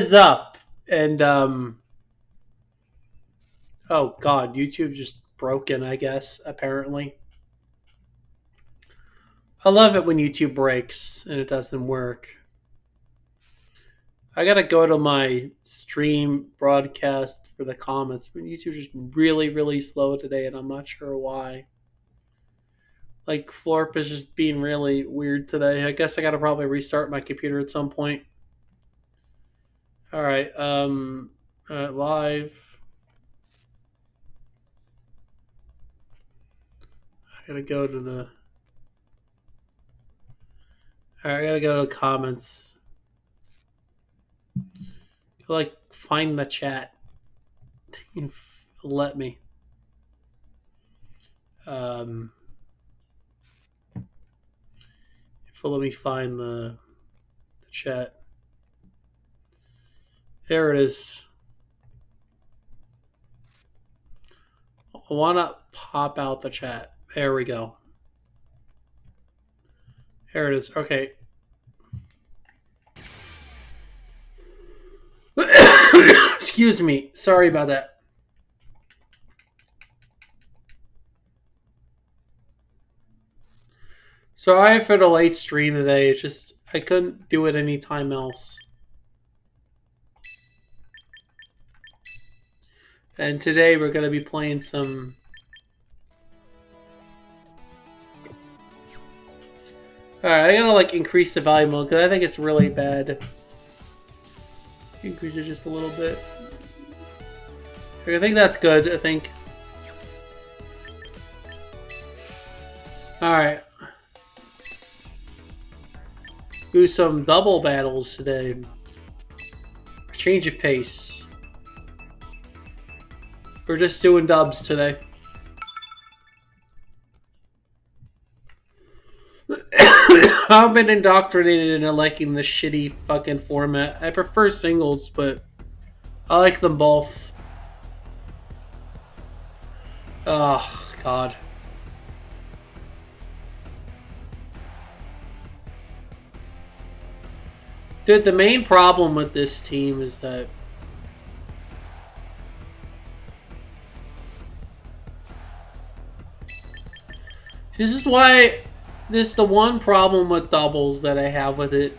Is up and oh god, YouTube just broken, I guess, apparently. I love it when YouTube breaks and it doesn't work. I gotta go to my stream broadcast for the comments, but YouTube's just really slow today and I'm not sure why. Like Florp is just being really weird today. I guess I gotta probably restart my computer at some point. Alright, live. I gotta go to the Alright, I gotta go to the comments. Like find the chat. Let me. Um, let me find the chat. There it is. I want to pop out the chat. There we go. There it is. Okay. Excuse me. Sorry about that. Sorry for the late stream today. It's just I couldn't do it anytime else. And today we're going to be playing some... Alright, I gotta like increase the volume mode because I think it's really bad. Increase it just a little bit. I think that's good, I think. Alright. Do some double battles today. Change of pace. We're just doing dubs today. I've been indoctrinated into liking the shitty fucking format. I prefer singles, but I like them both. Oh, God. Dude, the main problem with this team is that this is why this is the one problem with doubles that I have with it.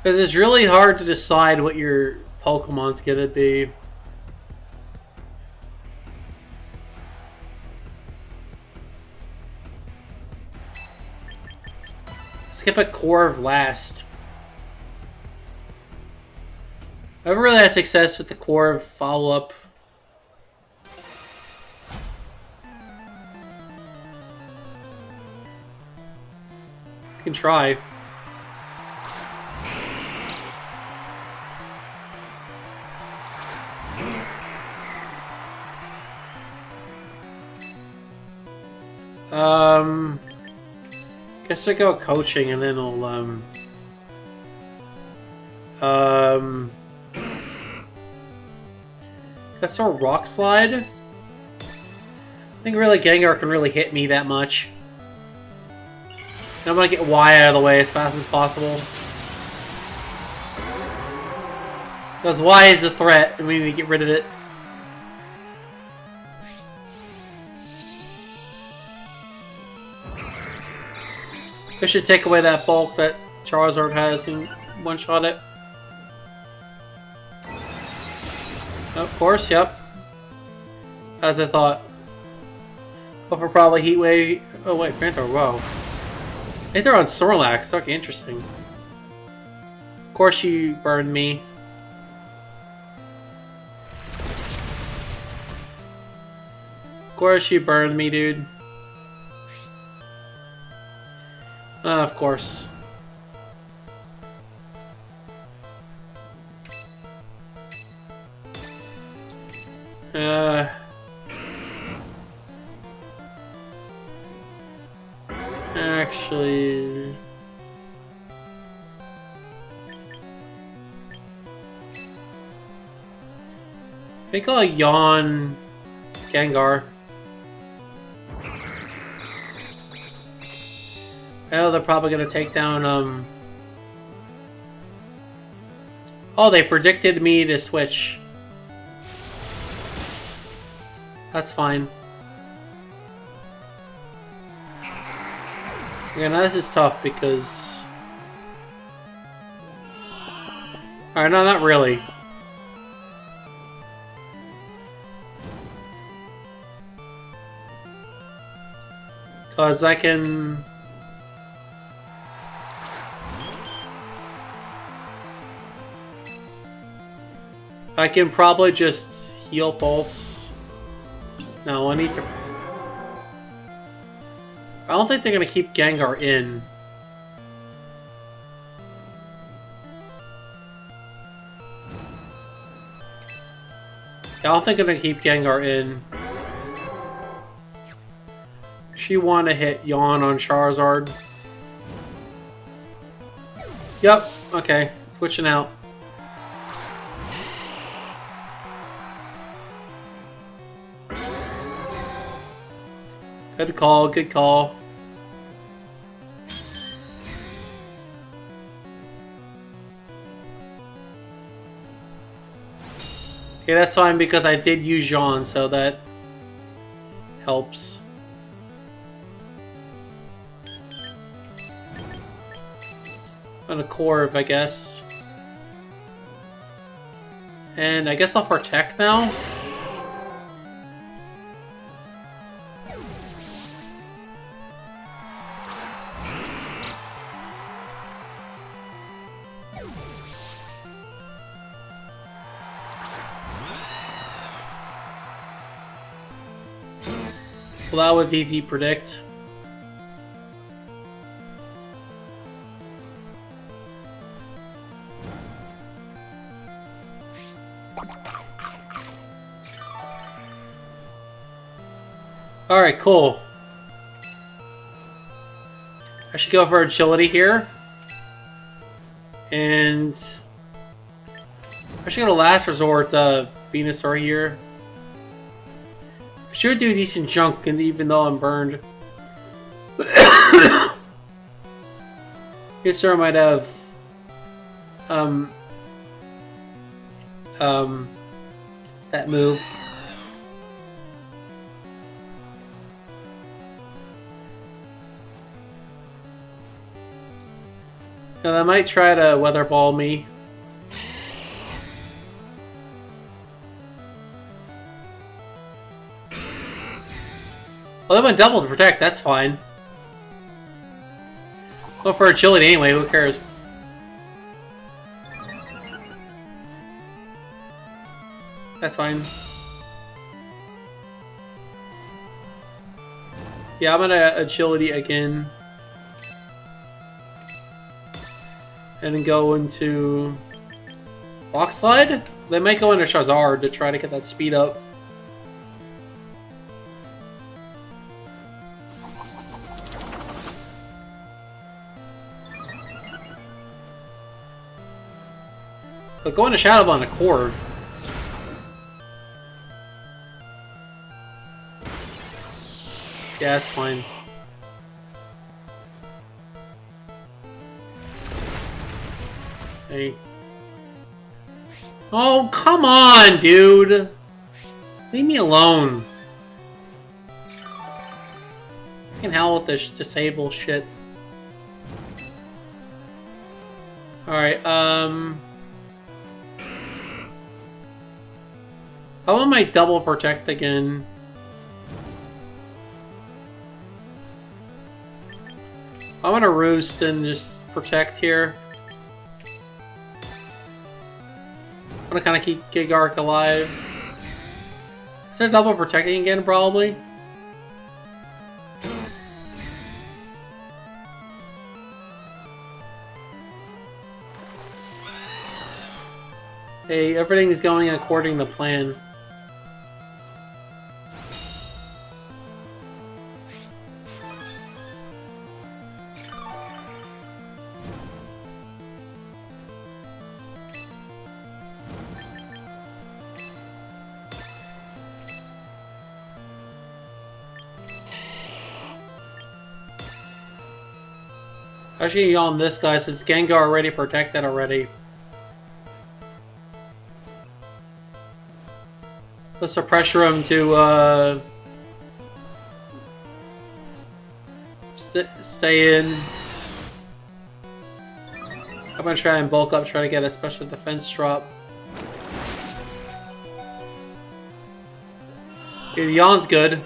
Because it's really hard to decide what your Pokemon's gonna be. Skip a core last. I haven't really had success with the core follow-up. You can try. Guess I go coaching and then guess I'll rock slide. I think really Gengar can really hit me that much. I'm gonna get Y out of the way as fast as possible. Because Y is a threat and we need to get rid of it. I should take away that bulk that Charizard has and one-shot it. Of course, yep. As I thought. Go for probably Heat Wave. Oh wait, Panther, whoa. I think they're on Snorlax. Okay, interesting. Of course you burned me. Of course you burned me, dude. Of course. Actually... Make a yawn Gengar. Oh, they're probably gonna take down, Oh, they predicted me to switch. That's fine. Yeah, now this is tough because... Alright, no, not really. Because I can... I can probably just heal Pulse. No, I need to... I don't think they're going to keep Gengar in. I don't think they're going to keep Gengar in. She want to hit Yawn on Charizard. Yep, okay. Switching out. Good call, good call. Okay, that's fine because I did use Jean, so that helps. On a Corv, I guess. And I guess I'll protect now. Well, that was easy to predict. Alright, cool. I should go for agility here. And I should go to last resort, Venusaur here. I should do decent junk, and even though I'm burned. Venusaur might have that move. Now they might try to weather ball me. Well, they went double to protect, that's fine. Go for agility anyway, who cares? That's fine. Yeah, I'm gonna agility again. And then go into Rock Slide? They might go into Charizard to try to get that speed up. But go into Shadow Ball on a Corv. Yeah, that's fine. Hey. Oh, come on, dude! Leave me alone. Fucking hell with this disable shit. Alright, I want my double protect again. I want to roost and just protect here. I'm gonna kind of keep Gigark alive. Is there double protecting again, probably? Hey, everything is going according to plan. Actually, on this guy since Gengar already protected already. Let's pressure him to stay in. I'm gonna try and bulk up, try to get a special defense drop. Okay, the yawn's good.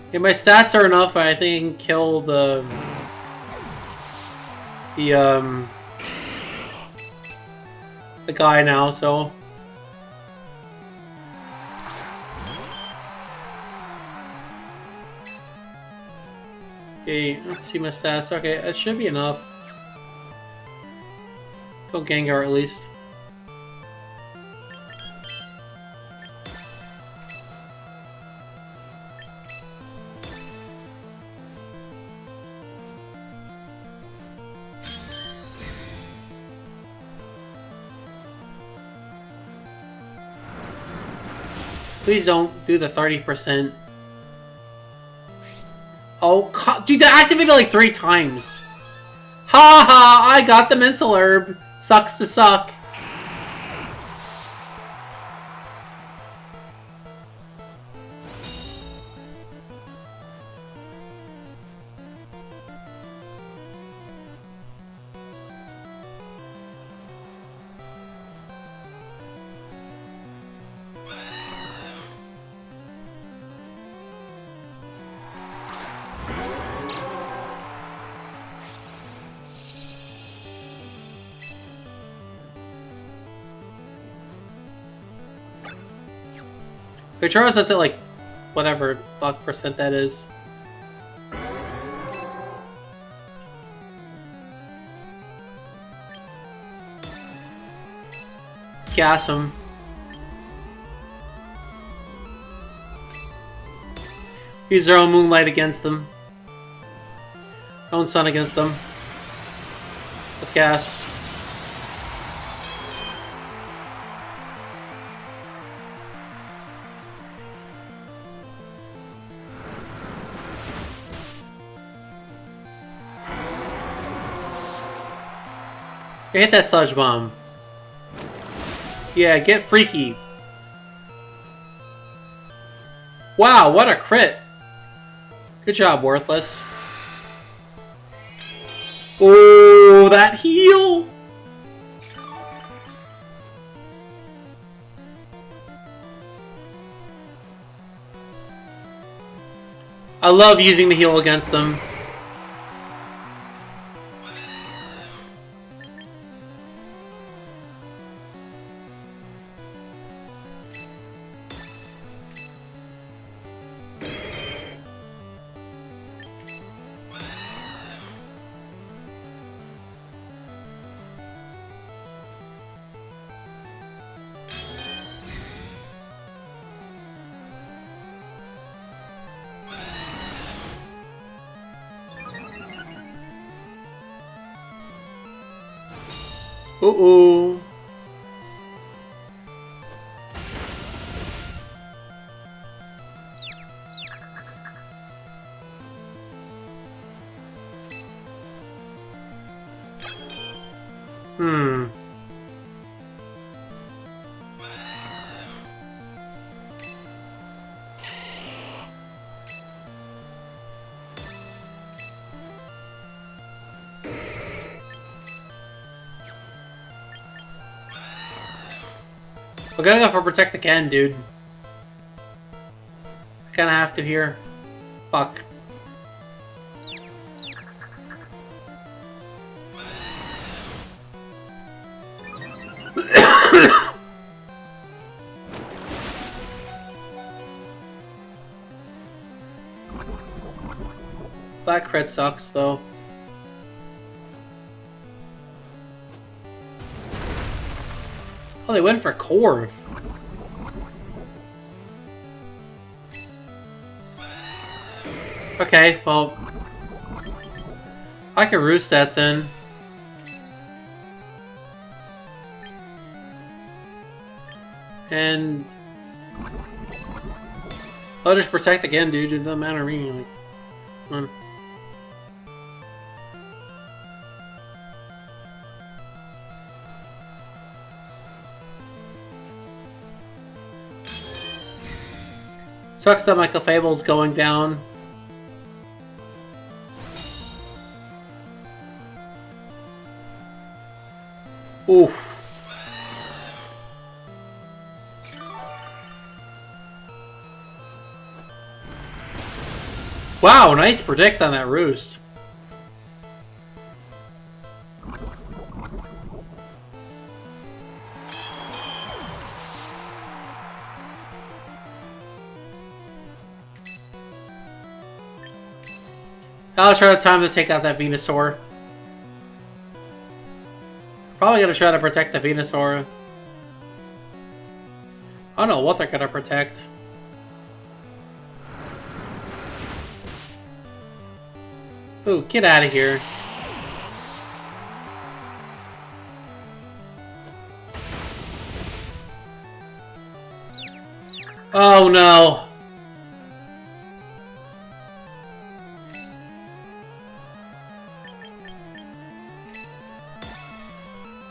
Okay, my stats are enough. I think I can kill the guy now. So. Okay, let's see my stats. Okay, it should be enough. Kill Gengar at least. Please don't do the 30%. Oh, dude, that activated like 3 times. Ha ha! I got the mental herb. Sucks to suck. Okay, Charles sets it like whatever fuck percent that is. Let's gas him. Use their own moonlight against them. Own sun against them. Let's gas. Hit that sludge bomb. Yeah, get freaky. Wow, what a crit. Good job, Worthless. Oh, that heal! I love using the heal against them. Uh-oh. We're gonna go for Protect the Ken, dude. I kinda have to here. Fuck. That crit sucks, though. Oh, they went for Corv. Okay, well... I can roost that then. And... I'll just protect again, dude. It doesn't matter to me. Like, come on. Sucks that Michael Fable's going down. Oof. Wow, nice predict on that roost. I'll try to time to take out that Venusaur. Probably gonna try to protect the Venusaur. I don't know what they're gonna protect. Ooh, get out of here. Oh no.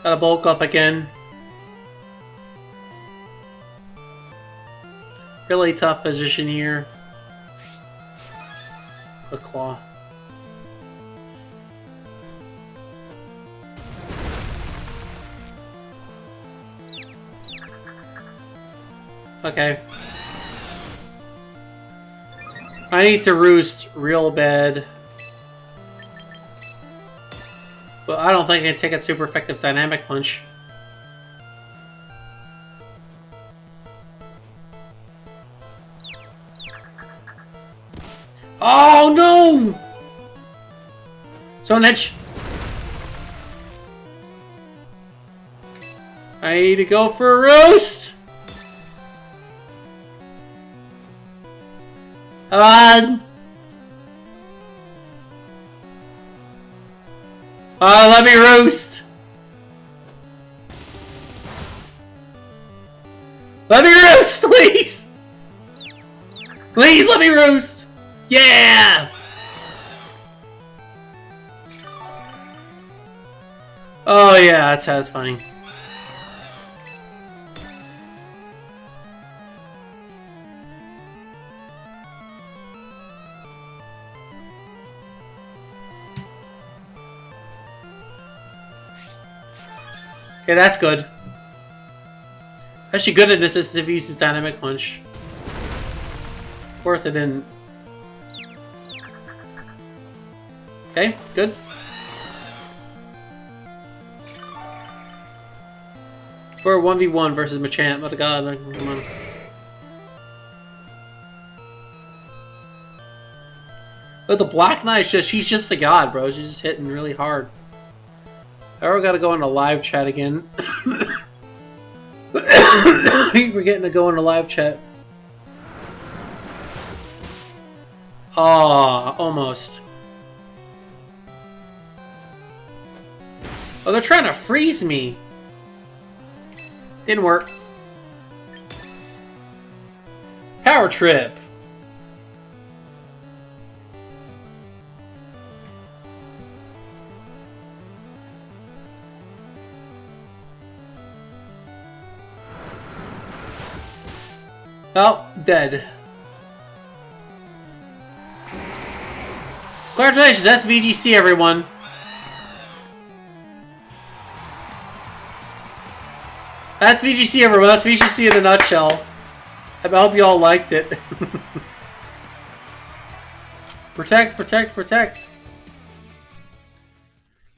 Gotta bulk up again. Really tough position here. The claw. Okay. I need to roost real bad. But I don't think I can take a super effective dynamic punch. Oh no! Zone edge. I need to go for a roost. Come on. Oh, let me roost. Let me roost, please. Please let me roost. Yeah. Oh yeah, that's satisfying. Okay, that's good. Actually good at this if he uses Dynamic Punch. Of course I didn't. Okay, good. For a 1v1 versus Machamp, what a god, come on. But the Black Knight's she's just a god, bro. She's just hitting really hard. I gotta go into live chat again. We're getting to go into live chat. Aw, almost. Oh, they're trying to freeze me. Didn't work. Power Trip. Oh, dead. Congratulations, that's VGC, everyone. That's VGC, everyone. That's VGC in a nutshell. I hope you all liked it. Protect, protect, protect.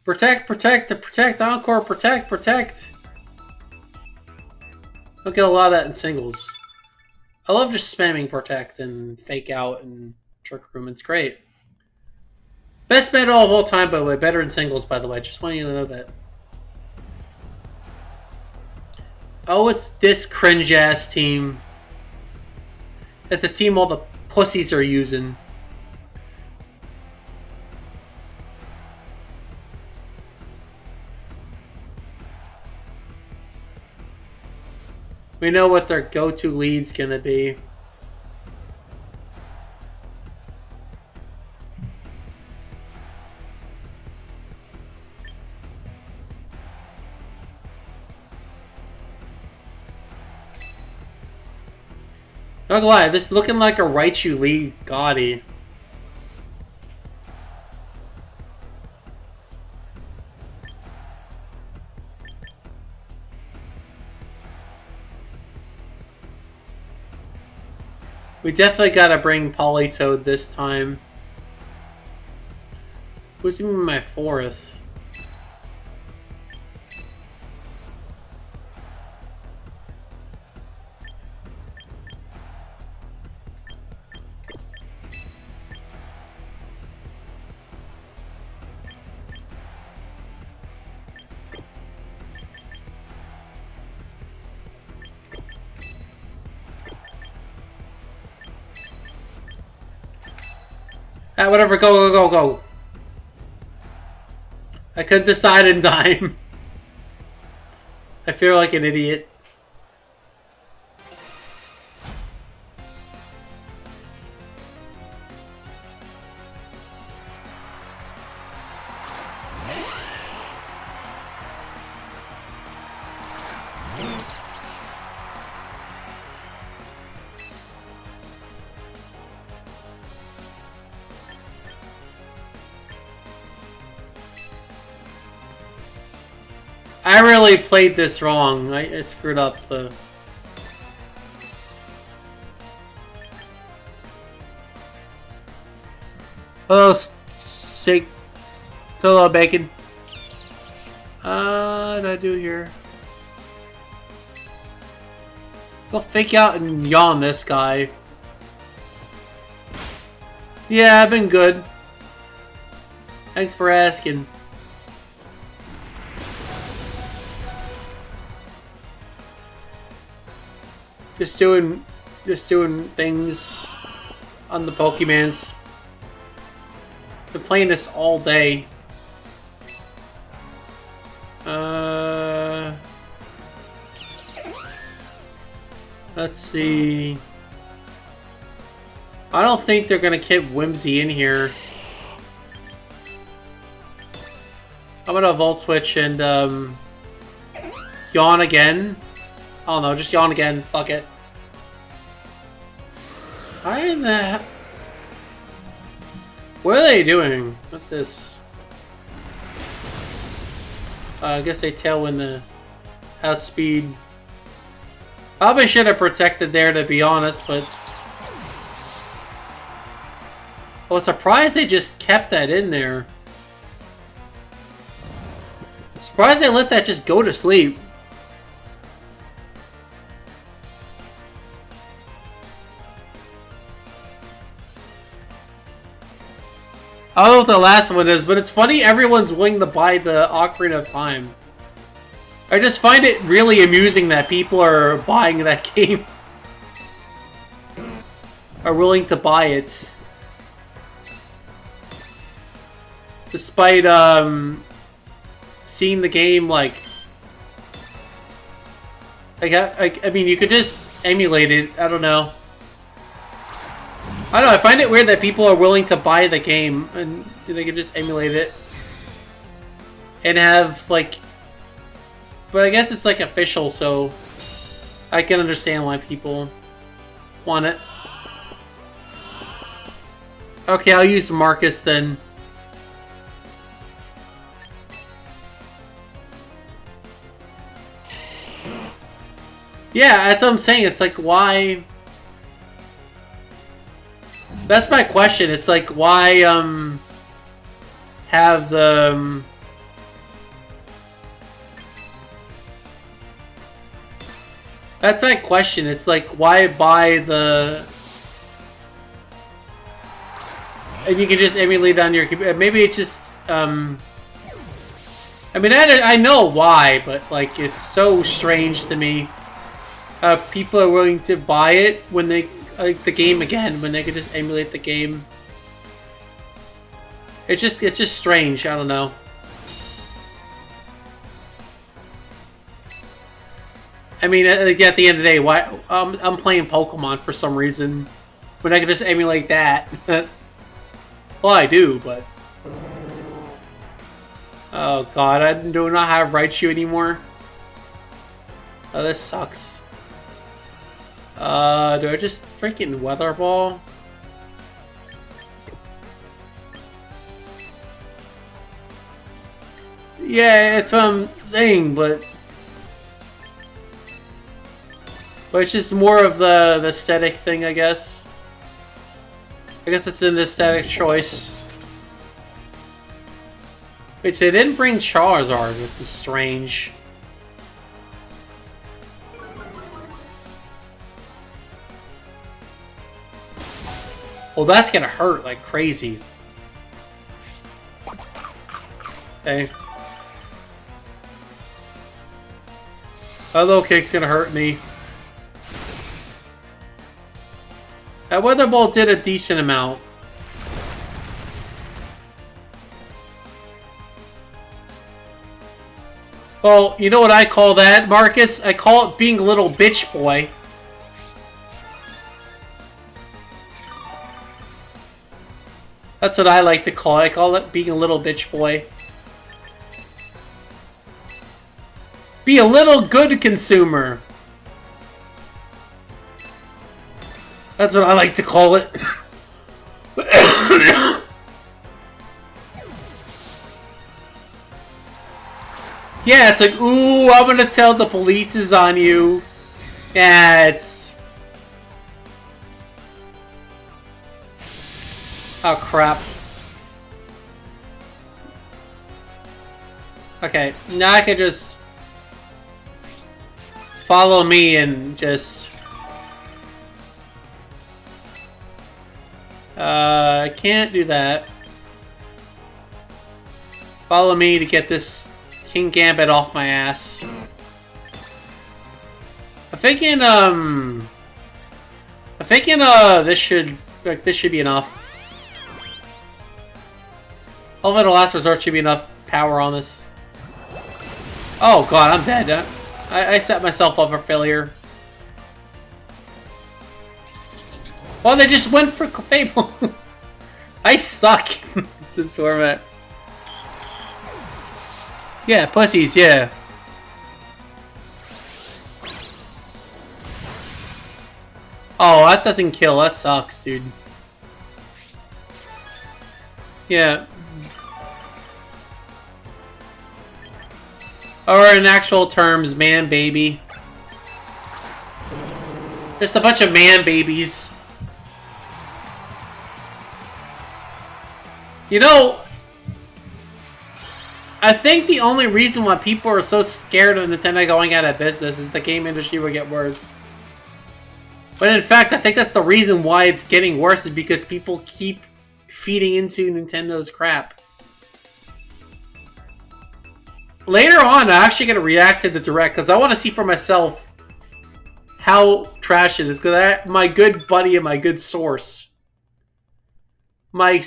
Protect, protect, to protect, encore, protect, protect. Don't get a lot of that in singles. I love just spamming protect and fake out and trick room. It's great. Best meta of all time, by the way. Better in singles, by the way. Just want you to know that. Oh, it's this cringe-ass team. It's the team all the pussies are using. We know what their go-to lead's gonna be. Not gonna lie, this is looking like a Raichu League Gotti. We definitely gotta bring Politoed this time. Who's even my 4th? Ah, whatever, go, go, go, go. I couldn't decide in time. I feel like an idiot. I really played this wrong. I screwed up the... Hello, steak. Hello, bacon. What did I do here? Go fake out and yawn this guy. Yeah, I've been good. Thanks for asking. Just doing things on the Pokemans. Been playing this all day. Let's see. I don't think they're gonna keep Whimsy in here. I'm gonna Volt Switch and yawn again. I don't know, just yawn again. Fuck it. What are they doing with this? I guess they tailwind the outspeed. Probably should have protected there, to be honest, but I was surprised they just kept that in there. Surprised they let that just go to sleep. I don't know what the last one is, but it's funny everyone's willing to buy the Ocarina of Time. I just find it really amusing that people are buying that game. Are willing to buy it. Despite, seeing the game, I mean, you could just emulate it. I don't know. I don't know, I find it weird that people are willing to buy the game and they can just emulate it. And have, but I guess it's, official, so I can understand why people want it. Okay, I'll use Marcus then. Yeah, that's what I'm saying. It's why... That's my question. It's why, have the... That's my question. It's why buy the... And you can just emulate it on your computer. Maybe it's just, I mean, I know why, but, it's so strange to me. People are willing to buy it when they... the game again, when they could just emulate the game. It's just strange. I don't know. I mean, at the end of the day, why I'm playing Pokemon for some reason when I could just emulate that. Well, I do, but oh god, I do not have Raichu anymore. Oh, this sucks. Do I just freaking weather ball? Yeah, that's what I'm saying, but it's just more of the aesthetic thing, I guess. I guess it's an aesthetic choice. Wait, so they didn't bring Charizard, which is strange. Well, that's gonna hurt like crazy. Okay. That little kick's gonna hurt me. That weather ball did a decent amount. Well, you know what I call that, Marcus? I call it being a little bitch boy. That's what I like to call it. I call it being a little bitch boy. Be a little good consumer. That's what I like to call it. Yeah, it's like, ooh, I'm gonna tell the police is on you. Yeah, it's... Oh, crap. Okay, now I can just... follow me and just... I can't do that. Follow me to get this King Gambit off my ass. I'm thinking, this should be enough. Hopefully the last resort should be enough power on this. Oh god, I'm dead. I set myself up for failure. Well, they just went for Fable. I suck in this format. Yeah, pussies, yeah. Oh, that doesn't kill. That sucks, dude. Yeah. Or in actual terms, man baby. Just a bunch of man babies. You know, I think the only reason why people are so scared of Nintendo going out of business is the game industry will get worse. But in fact, I think that's the reason why it's getting worse, is because people keep feeding into Nintendo's crap. Later on, I'm actually going to react to the Direct, because I want to see for myself how trash it is. Because my good buddy and my good source, my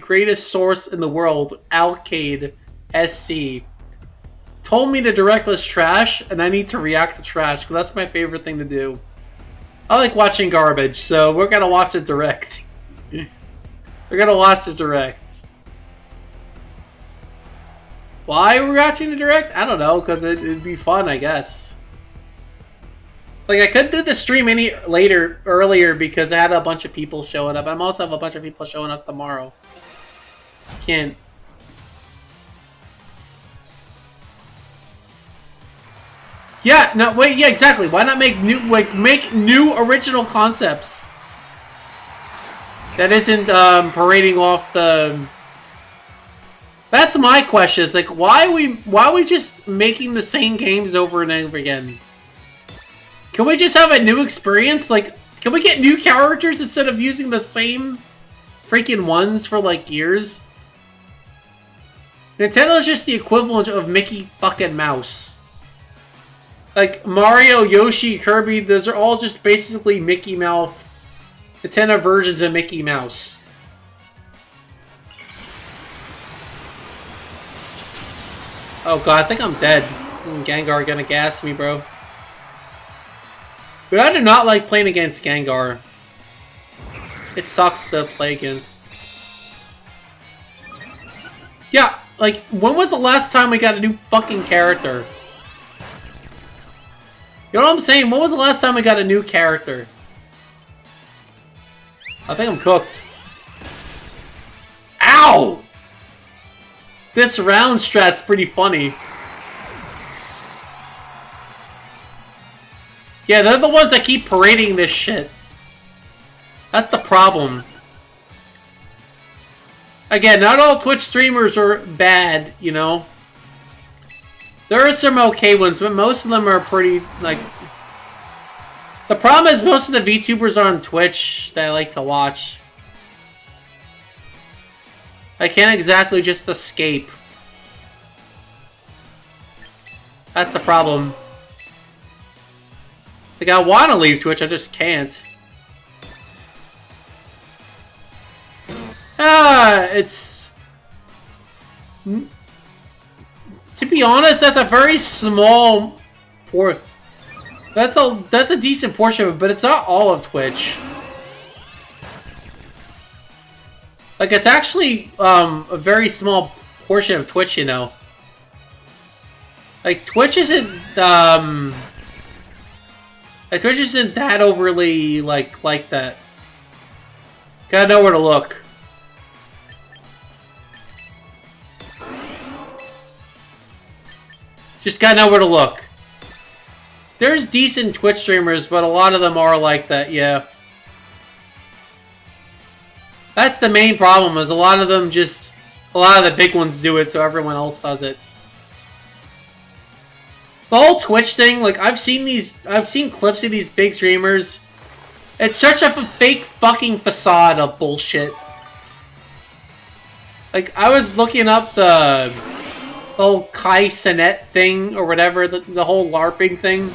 greatest source in the world, Alcade SC, told me the Direct was trash, and I need to react to trash, because that's my favorite thing to do. I like watching garbage, so we're going to watch a Direct. We're going to watch the Direct. Why are we watching the Direct? I don't know, because it'd be fun, I guess. Like, I could do the stream earlier because I had a bunch of people showing up. I'm also have a bunch of people showing up tomorrow. Can't. Yeah, no, wait, yeah, exactly. Why not make new original concepts? That isn't parading off the... That's my question. It's like, why are we just making the same games over and over again? Can we just have a new experience? Like, can we get new characters instead of using the same freaking ones for like years? Nintendo's just the equivalent of Mickey fucking Mouse. Like Mario, Yoshi, Kirby, those are all just basically Mickey Mouse, Nintendo versions of Mickey Mouse. Oh god, I think I'm dead. Gengar gonna gas me, bro. But I do not like playing against Gengar. It sucks to play against. Yeah, like, when was the last time we got a new fucking character? You know what I'm saying? When was the last time we got a new character? I think I'm cooked. Ow! This round strat's pretty funny. Yeah, they're the ones that keep parading this shit. That's the problem. Again, not all Twitch streamers are bad, you know? There are some okay ones, but most of them are pretty, like... The problem is most of the VTubers are on Twitch that I like to watch. I can't exactly just escape. That's the problem. Like, I want to leave Twitch, I just can't. It's... To be honest, that's a very small that's a decent portion of it, but it's not all of Twitch. Like, it's actually a very small portion of Twitch, you know. Like, Twitch isn't that overly like that. Gotta know where to look. Just gotta know where to look. There's decent Twitch streamers, but a lot of them are like that, yeah. That's the main problem, is a lot of them just... A lot of the big ones do it, so everyone else does it. The whole Twitch thing, like, I've seen clips of these big streamers. It's such a fake fucking facade of bullshit. Like, I was looking up the whole Kai Cenat thing, or whatever, the whole LARPing thing.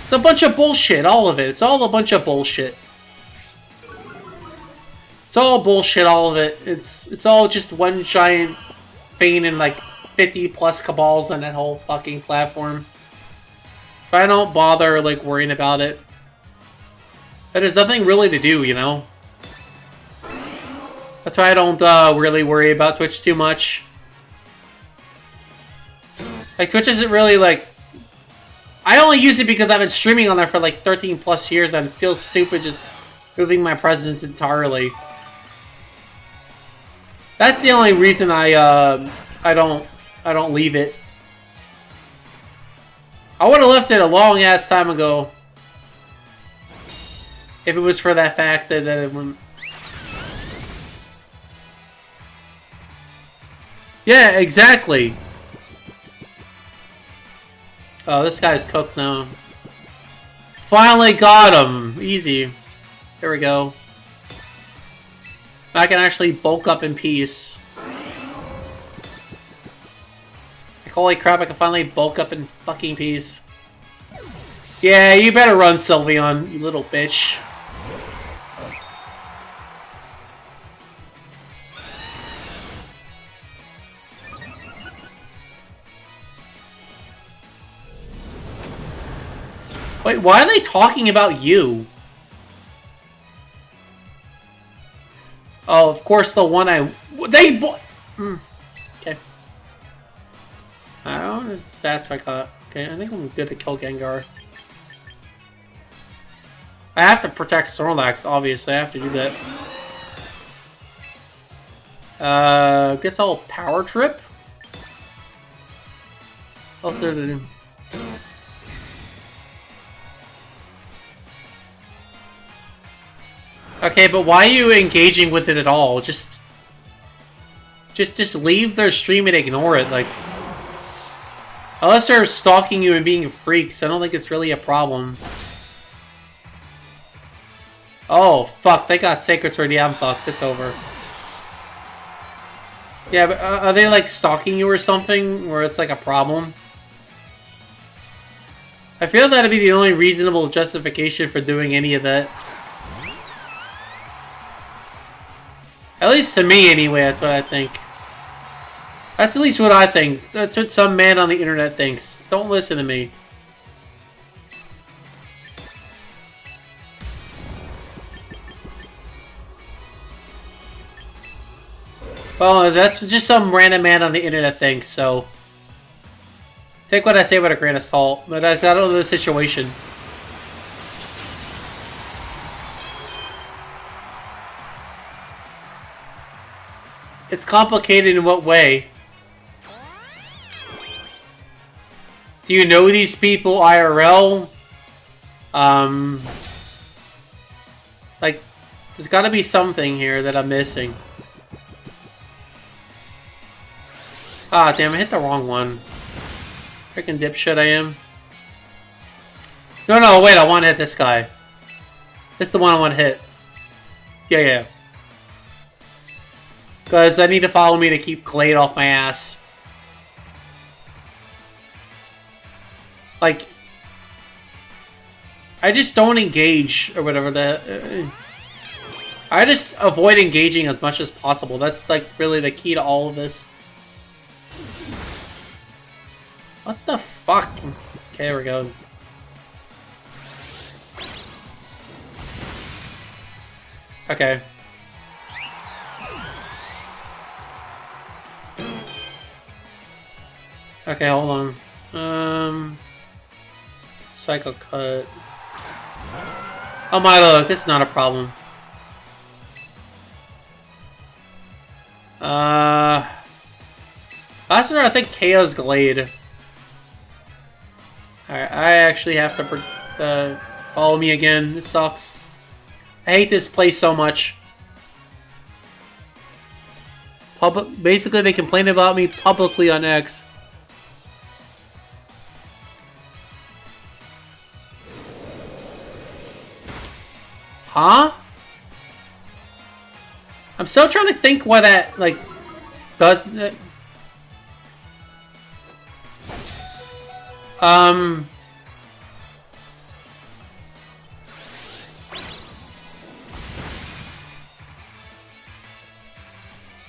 It's a bunch of bullshit, all of it. It's all a bunch of bullshit. It's all bullshit, all of it. It's all just one giant feign and like 50 plus cabals on that whole fucking platform. But I don't bother like worrying about it. But there's nothing really to do, you know? That's why I don't really worry about Twitch too much. Like, Twitch isn't really like... I only use it because I've been streaming on there for like 13 plus years and it feels stupid just moving my presence entirely. That's the only reason I don't leave it. I would have left it a long ass time ago if it was for that fact that it wouldn't. Yeah, exactly. Oh, this guy's cooked now. Finally got him! Easy. There we go. I can actually bulk up in peace. Like, holy crap, I can finally bulk up in fucking peace. Yeah, you better run, Sylveon, you little bitch. Wait, why are they talking about you? Oh, of course, the one okay. I don't know the stats I got. Okay, I think I'm good to kill Gengar. I have to protect Snorlax, obviously. I have to do that. Gets all Power Trip. Also, okay, but why are you engaging with it at all? Just leave their stream and ignore it. Like, unless they're stalking you and being freaks, I don't think it's really a problem. Oh, fuck, they got Sacred Sword. Yeah, I'm fucked. It's over. Yeah, but are they, like, stalking you or something, where it's, like, a problem? I feel that'd be the only reasonable justification for doing any of that. At least to me, anyway, that's what I think. That's at least what I think. That's what some man on the internet thinks. Don't listen to me. Well, that's just some random man on the internet thinks, so... Take what I say with a grain of salt, but I don't know the situation. It's complicated in what way? Do you know these people IRL? Like, there's gotta be something here that I'm missing. Ah, damn, I hit the wrong one. Freaking dipshit I am. No, wait, I want to hit this guy. This is the one I want to hit. Yeah. Because I need to follow me to keep Glade off my ass. Like, I just don't engage, or whatever I just avoid engaging as much as possible. That's, like, really the key to all of this. What the fuck? Okay, there we go. Okay. Okay, hold on. Cycle cut. Oh my look, this is not a problem. Last one I think KO's Glade. Alright, I actually have to follow me again. This sucks. I hate this place so much. Basically, they complain about me publicly on X. Huh? I'm still trying to think why that, like, does...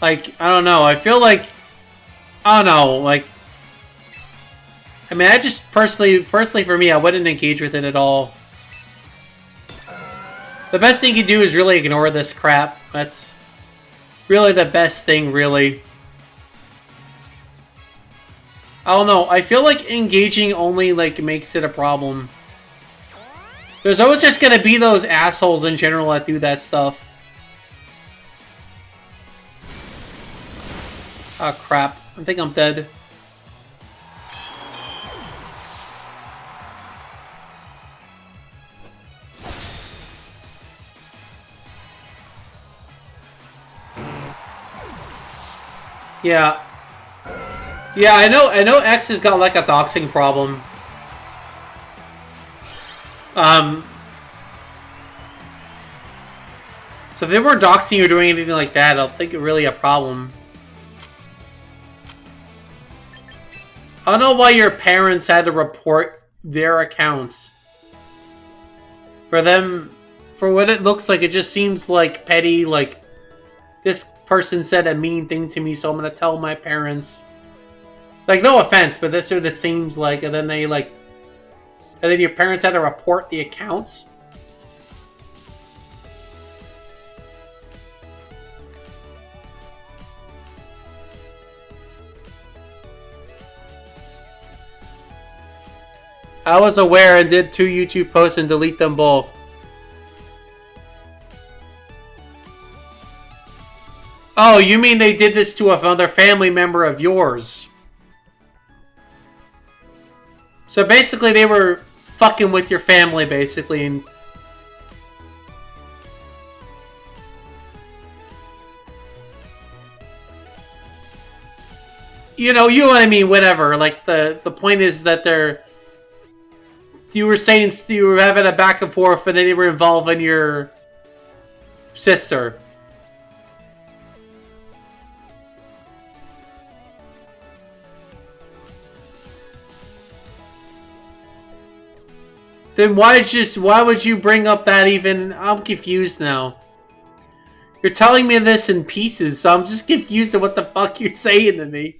Like, I don't know. I feel like... I don't know, like... I mean, I just personally for me, I wouldn't engage with it at all. The best thing you can do is really ignore this crap. That's really the best thing, really. I don't know. I feel like engaging only, like, makes it a problem. There's always just gonna be those assholes in general that do that stuff. Oh, crap. I think I'm dead. Yeah. Yeah, I know X has got like a doxing problem. So if they weren't doxing you or doing anything like that, I don't think it's really a problem. I don't know why your parents had to report their accounts. For them, for what it looks like, it just seems like petty, like, this person said a mean thing to me, so I'm gonna tell my parents. Like, no offense, but that's what it seems like, and then they, like... And then your parents had to report the accounts? I was aware and did 2 YouTube posts and delete them both. Oh, you mean they did this to another family member of yours? So basically they were fucking with your family, basically, and... You know what I mean, whatever. Like, the point is that they're... You were saying you were having a back and forth and then they were involving your sister. Then why would you bring up that even? I'm confused now. You're telling me this in pieces, so I'm just confused at what the fuck you're saying to me.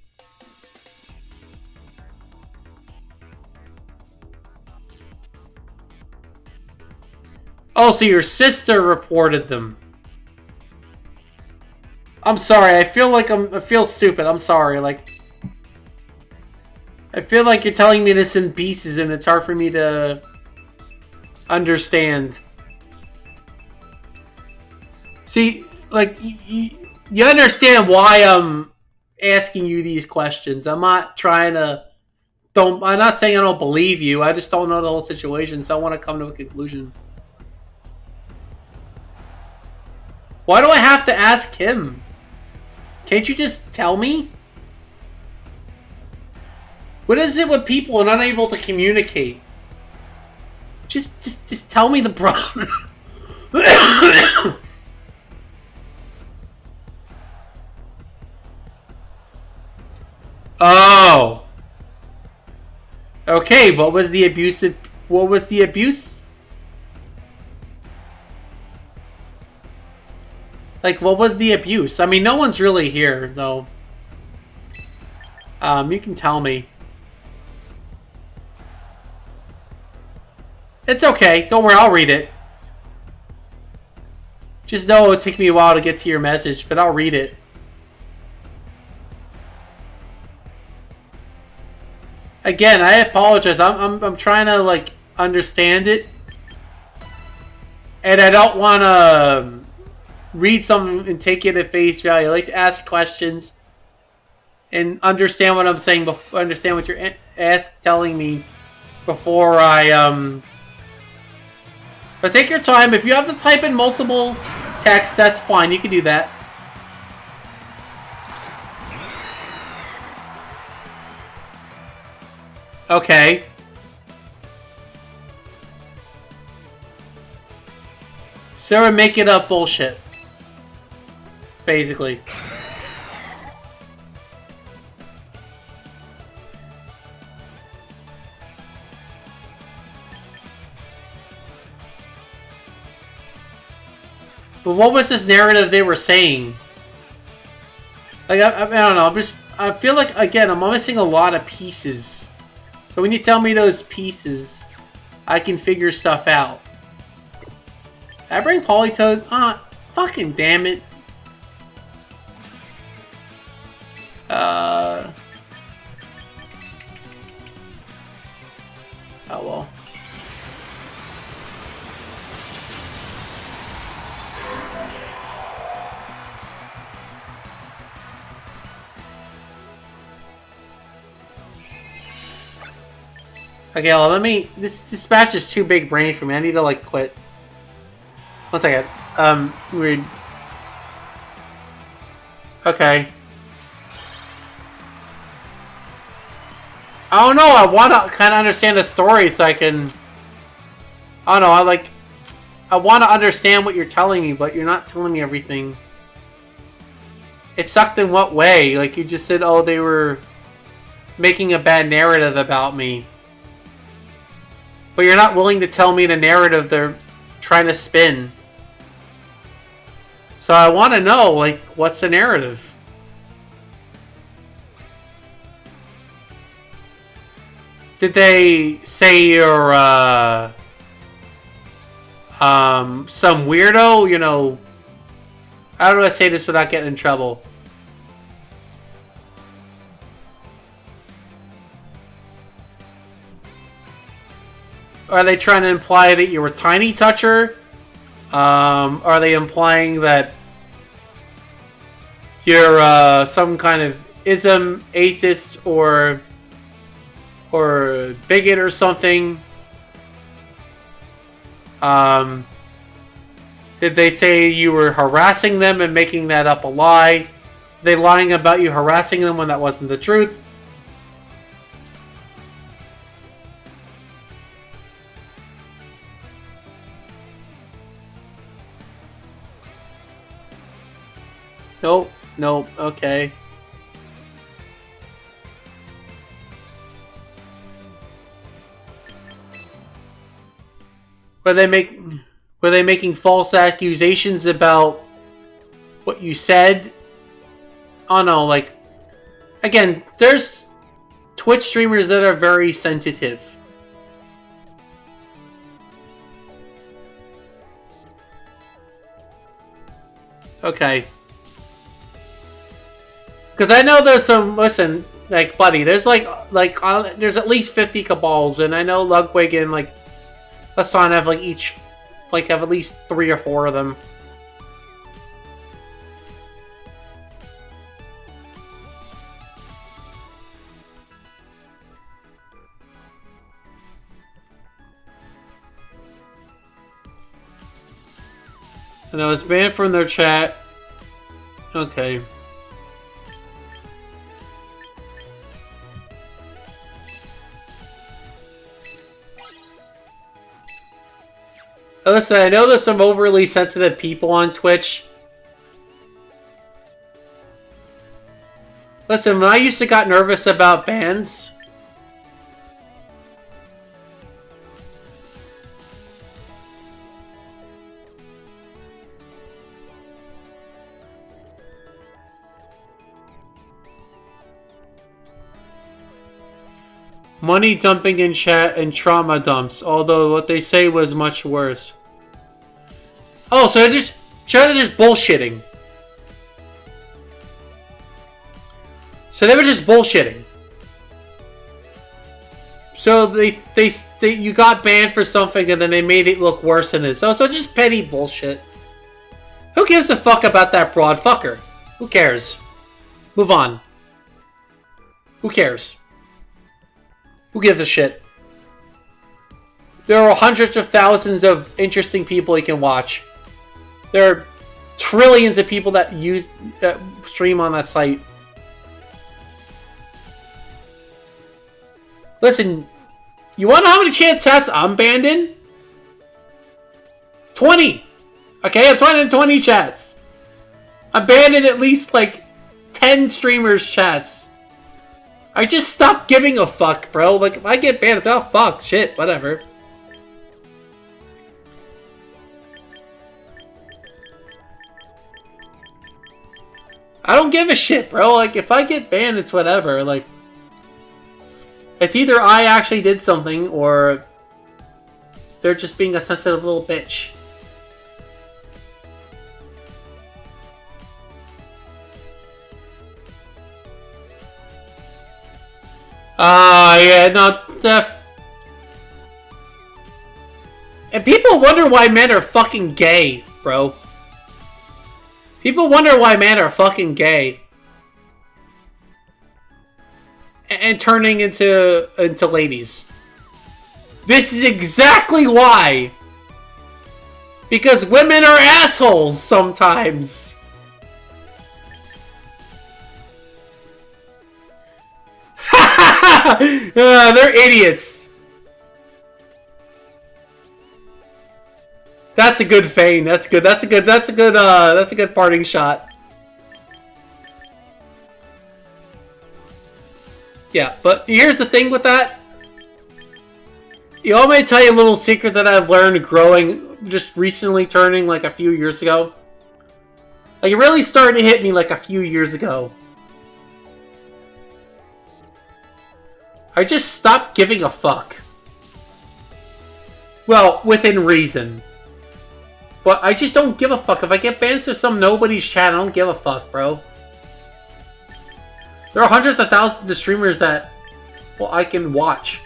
Oh, so your sister reported them. I'm sorry. I feel stupid. I'm sorry. Like, I feel like you're telling me this in pieces and it's hard for me to understand. See, like, you understand why I'm asking you these questions. I'm not trying to... I'm not saying I don't believe you. I just don't know the whole situation, so I want to come to a conclusion. Why do I have to ask him? Can't you just tell me? What is it with people and unable to communicate? Just tell me the problem. Oh. Okay, what was the abusive... What was the abuse? Like, what was the abuse? I mean, no one's really here, though. You can tell me. It's okay. Don't worry, I'll read it. Just know it'll take me a while to get to your message, but I'll read it. Again, I apologize. I'm trying to, like, understand it. And I don't want to read something and take it at face value. I like to ask questions and understand what I'm saying, understand what you're telling me before I, But take your time. If you have to type in multiple texts, that's fine. You can do that. Okay. So we're making up bullshit. Basically. But what was this narrative they were saying? Like, I don't know. I feel like, again, I'm missing a lot of pieces. So when you tell me those pieces, I can figure stuff out. Did I bring Polytoad? Ah, fucking damn it. Oh well. Okay, well, let me... This match is too big brain for me. I need to, like, quit. One second. Read. Okay. I don't know. I want to kind of understand the story so I can... I don't know. I want to understand what you're telling me, but you're not telling me everything. It sucked in what way? Like, you just said, oh, they were making a bad narrative about me. But you're not willing to tell me the narrative they're trying to spin. So I want to know, like, what's the narrative? Did they say you're, some weirdo? You know, how do I say this without getting in trouble? Are they trying to imply that you were Tiny Toucher? Are they implying that you're some kind of ism, atheist, or bigot or something? Did they say you were harassing them and making that up a lie? Are they lying about you harassing them when that wasn't the truth? Nope. Nope. Okay. Were they making false accusations about what you said? Oh no, like, again, there's Twitch streamers that are very sensitive. Okay. Because I know there's some, listen, like, buddy, there's there's at least 50 cabals, and I know Ludwig and like Hassan have like each have at least 3 or 4 of them. And I was banned from their chat. Okay. Listen, I know there's some overly sensitive people on Twitch. Listen, when I used to got nervous about bans, money dumping in chat and trauma dumps, although what they say was much worse. Oh, so they're just bullshitting. So they were just bullshitting. So you got banned for something and then they made it look worse than it is. So just petty bullshit. Who gives a fuck about that broad fucker? Who cares? Move on. Who cares? Who gives a shit? There are hundreds of thousands of interesting people you can watch. There are trillions of people that stream on that site. Listen, you want to know how many chats I'm banned in? 20! Okay, I'm banned in 20 chats. I'm banned in at least like 10 streamers' chats. I just stopped giving a fuck, bro. Like, if I get banned, it's, oh, fuck, shit, whatever. I don't give a shit, bro. Like, if I get banned, it's whatever. Like, it's either I actually did something, or they're just being a sensitive little bitch. Yeah, no, and people wonder why men are fucking gay, bro. People wonder why men are fucking gay. And turning into ladies. This is exactly why. Because women are assholes sometimes. They're idiots. That's a good feign. That's good. That's a good parting shot. Yeah, but here's the thing with that. You want me to tell you a little secret that I've learned growing, just recently turning like a few years ago? Like, it really started to hit me like a few years ago. I just stopped giving a fuck. Well, within reason. But I just don't give a fuck. If I get banned to some nobody's chat, I don't give a fuck, bro. There are hundreds of thousands of streamers that, well, I can watch.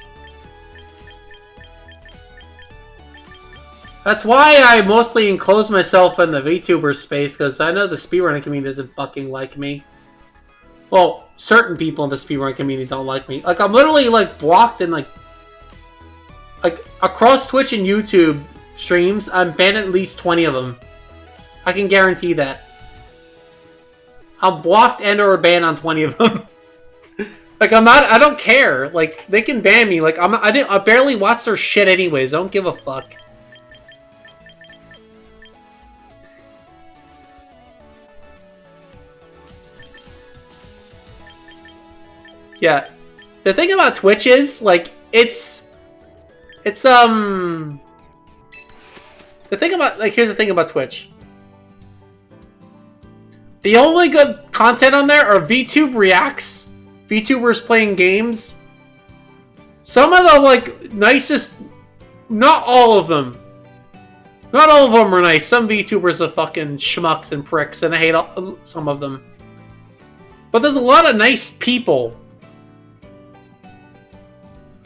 That's why I mostly enclose myself in the VTuber space, because I know the speedrunning community doesn't fucking like me. Well, certain people in the speedrun community don't like me. Like, I'm literally, like, blocked in, like, across Twitch and YouTube streams, I'm banned at least 20 of them. I can guarantee that. I'm blocked and or banned on 20 of them. Like, I don't care. Like, they can ban me. Like, I barely watch their shit anyways. I don't give a fuck. Yeah. The thing about Twitch is, like, here's the thing about Twitch. The only good content on there are VTube reacts, VTubers playing games. Some of the, like, nicest, not all of them. Not all of them are nice. Some VTubers are fucking schmucks and pricks, and I hate some of them. But there's a lot of nice people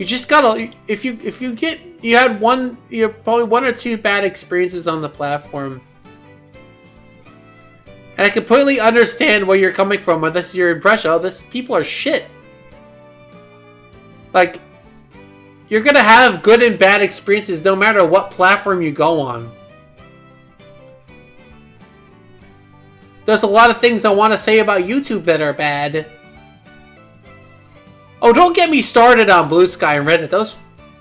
You just gotta, if you had probably one or two bad experiences on the platform. And I completely understand where you're coming from when this is your impression. Oh, people are shit. Like, you're gonna have good and bad experiences no matter what platform you go on. There's a lot of things I want to say about YouTube that are bad. Oh, don't get me started on Blue Sky and Reddit. Those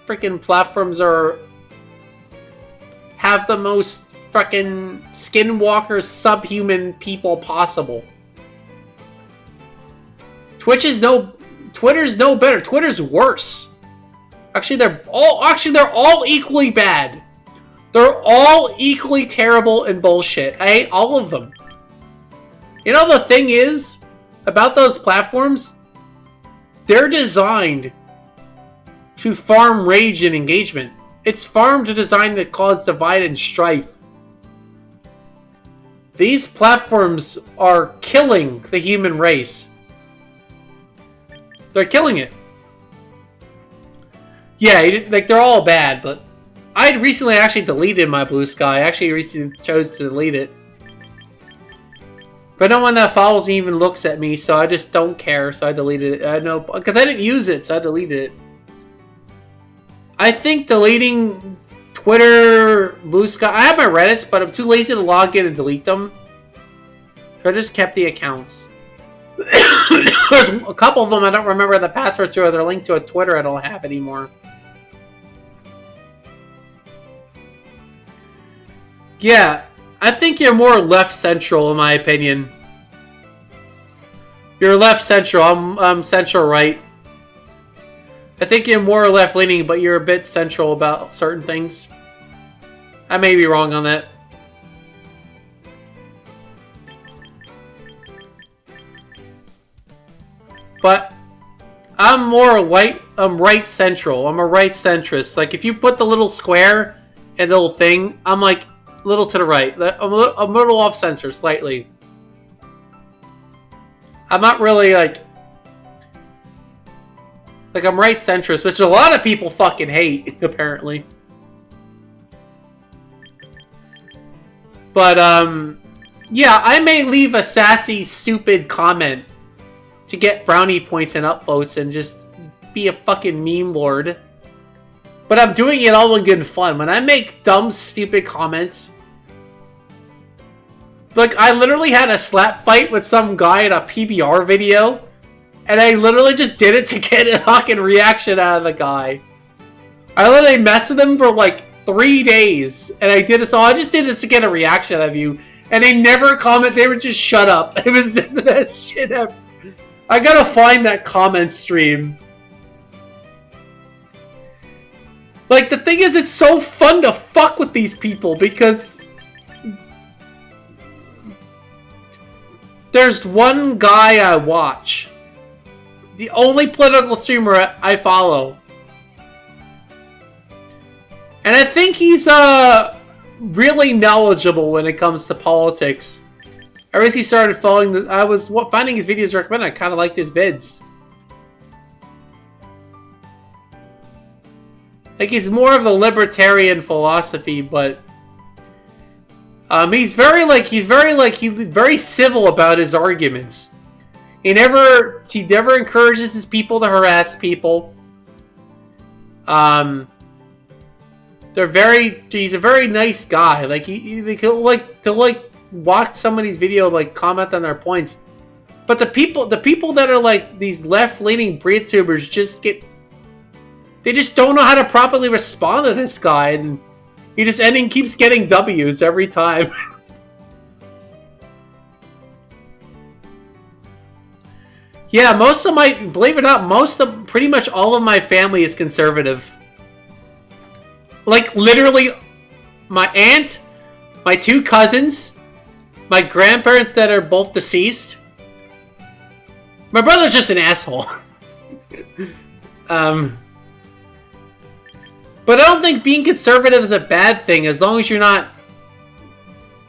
freaking platforms have the most freaking skinwalkers, subhuman people possible. Twitter's no better. Twitter's worse. Actually, they're all equally bad. They're all equally terrible and bullshit. I hate all of them. You know, the thing is about those platforms, they're designed to farm rage and engagement. It's designed to cause divide and strife. These platforms are killing the human race. They're killing it. Yeah, like, they're all bad, but I recently actually deleted my Blue Sky. I actually recently chose to delete it. But no one that follows me even looks at me, so I just don't care, so I deleted it. I know, because I didn't use it, so I deleted it. I think deleting Twitter, Blue Sky... I have my Reddits, but I'm too lazy to log in and delete them. So I just kept the accounts. There's a couple of them I don't remember the passwords to, or they're linked to a Twitter I don't have anymore. Yeah, I think you're more left-central, in my opinion. You're left-central. I'm central-right. I think you're more left-leaning, but you're a bit central about certain things. I may be wrong on that. But I'm more I'm right-central. I'm a right-centrist. Like, if you put the little square and little thing, I'm like... a little to the right. I'm a little off center, slightly. I'm not really, like I'm right centrist, which a lot of people fucking hate, apparently. But, yeah, I may leave a sassy, stupid comment to get brownie points and upvotes and just be a fucking meme lord. But I'm doing it all in good fun. When I make dumb, stupid comments... Like, I literally had a slap fight with some guy in a PBR video. And I literally just did it to get a fucking reaction out of the guy. I literally messed with him for like 3 days. And I just did this to get a reaction out of you. And they never comment, they would just shut up. It was the best shit ever. I gotta find that comment stream. Like, the thing is, it's so fun to fuck with these people because... There's one guy I watch. The only political streamer I follow. And I think he's really knowledgeable when it comes to politics. Ever since he started following, I was finding his videos recommended. I kind of liked his vids. Like, he's more of the libertarian philosophy, but he's very civil about his arguments. He never encourages his people to harass people. He's a very nice guy. Like, he'll watch somebody's video, like, comment on their points. But the people that are like these left-leaning breedtubers they just don't know how to properly respond to this guy, and he just keeps getting W's every time. Yeah, believe it or not, pretty much all of my family is conservative. Like, literally, my aunt, my 2 cousins, my grandparents that are both deceased. My brother's just an asshole. But I don't think being conservative is a bad thing as long as you're not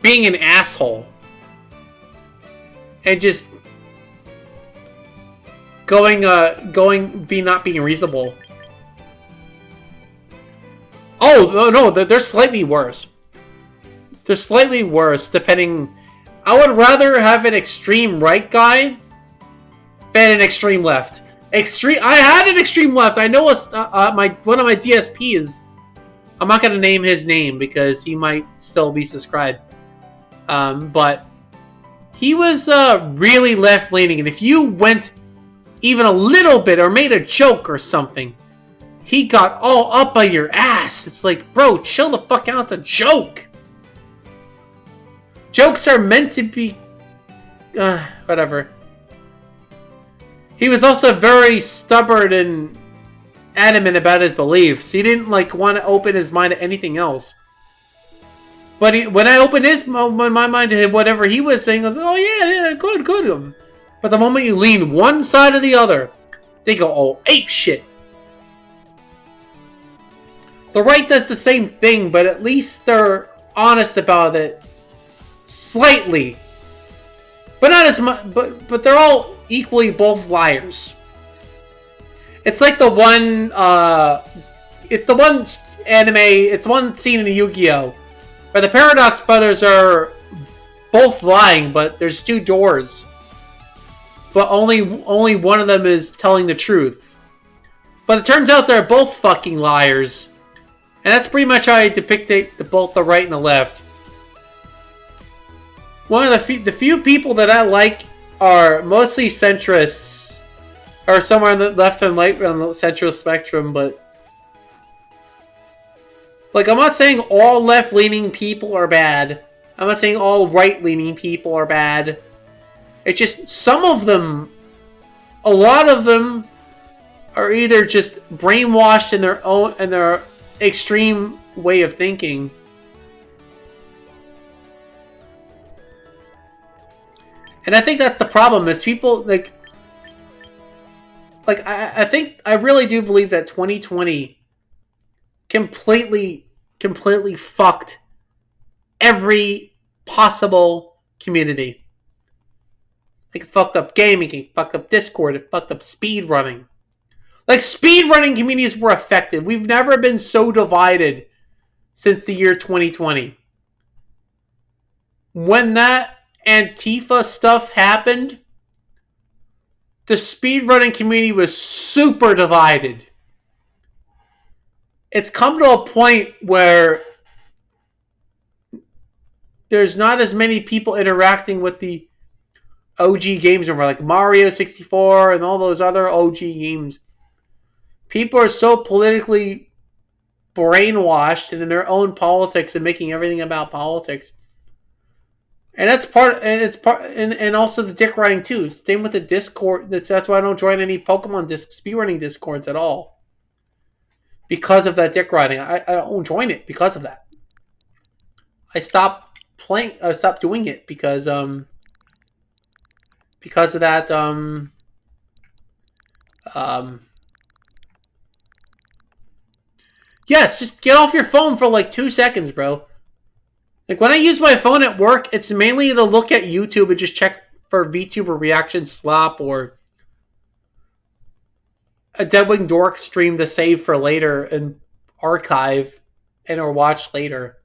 being an asshole. And just not being reasonable. Oh, no, they're slightly worse. They're slightly worse, depending... I would rather have an extreme right guy than an extreme left. I had an extreme left. I know one of my DSPs. I'm not going to name his name because he might still be subscribed. But he was really left-leaning. And if you went even a little bit or made a joke or something, he got all up on your ass. It's like, bro, chill the fuck out. The joke. Jokes are meant to be... whatever. He was also very stubborn and adamant about his beliefs. He didn't want to open his mind to anything else. But when I opened my mind to whatever he was saying, I was like, oh yeah, good. But the moment you lean one side or the other, they go, oh, ape shit. The right does the same thing, but at least they're honest about it. Slightly. But not as much, but they're all equally both liars. It's like the one, it's the one anime, it's one scene in Yu-Gi-Oh! Where the Paradox Brothers are both lying, but there's two doors. But only one of them is telling the truth. But it turns out they're both fucking liars. And that's pretty much how I depict both the right and the left. One of the few people that I like are mostly centrists, or somewhere on the left and right on the central spectrum. But I'm not saying all left-leaning people are bad. I'm not saying all right-leaning people are bad. It's just some of them, a lot of them, are either just brainwashed in their extreme way of thinking. And I think that's the problem, is people, I really do believe that 2020 completely fucked every possible community. It fucked up gaming, it fucked up Discord, it fucked up speedrunning. Speedrunning communities were affected. We've never been so divided since the year 2020. When that Antifa stuff happened, the speedrunning community was super divided. It's come to a point where there's not as many people interacting with the OG games anymore, like Mario 64 and all those other OG games. People are so politically brainwashed in their own politics and making everything about politics. And that's and also the dick riding too. Same with the Discord. That's why I don't join any Pokemon speedrunning Discords at all. Because of that dick riding. I don't join it because of that. I stopped doing it because of that yes, just get off your phone for 2 seconds, bro. When I use my phone at work, it's mainly to look at YouTube and just check for VTuber reaction slop or a Deadwing Dork stream to save for later and archive or watch later.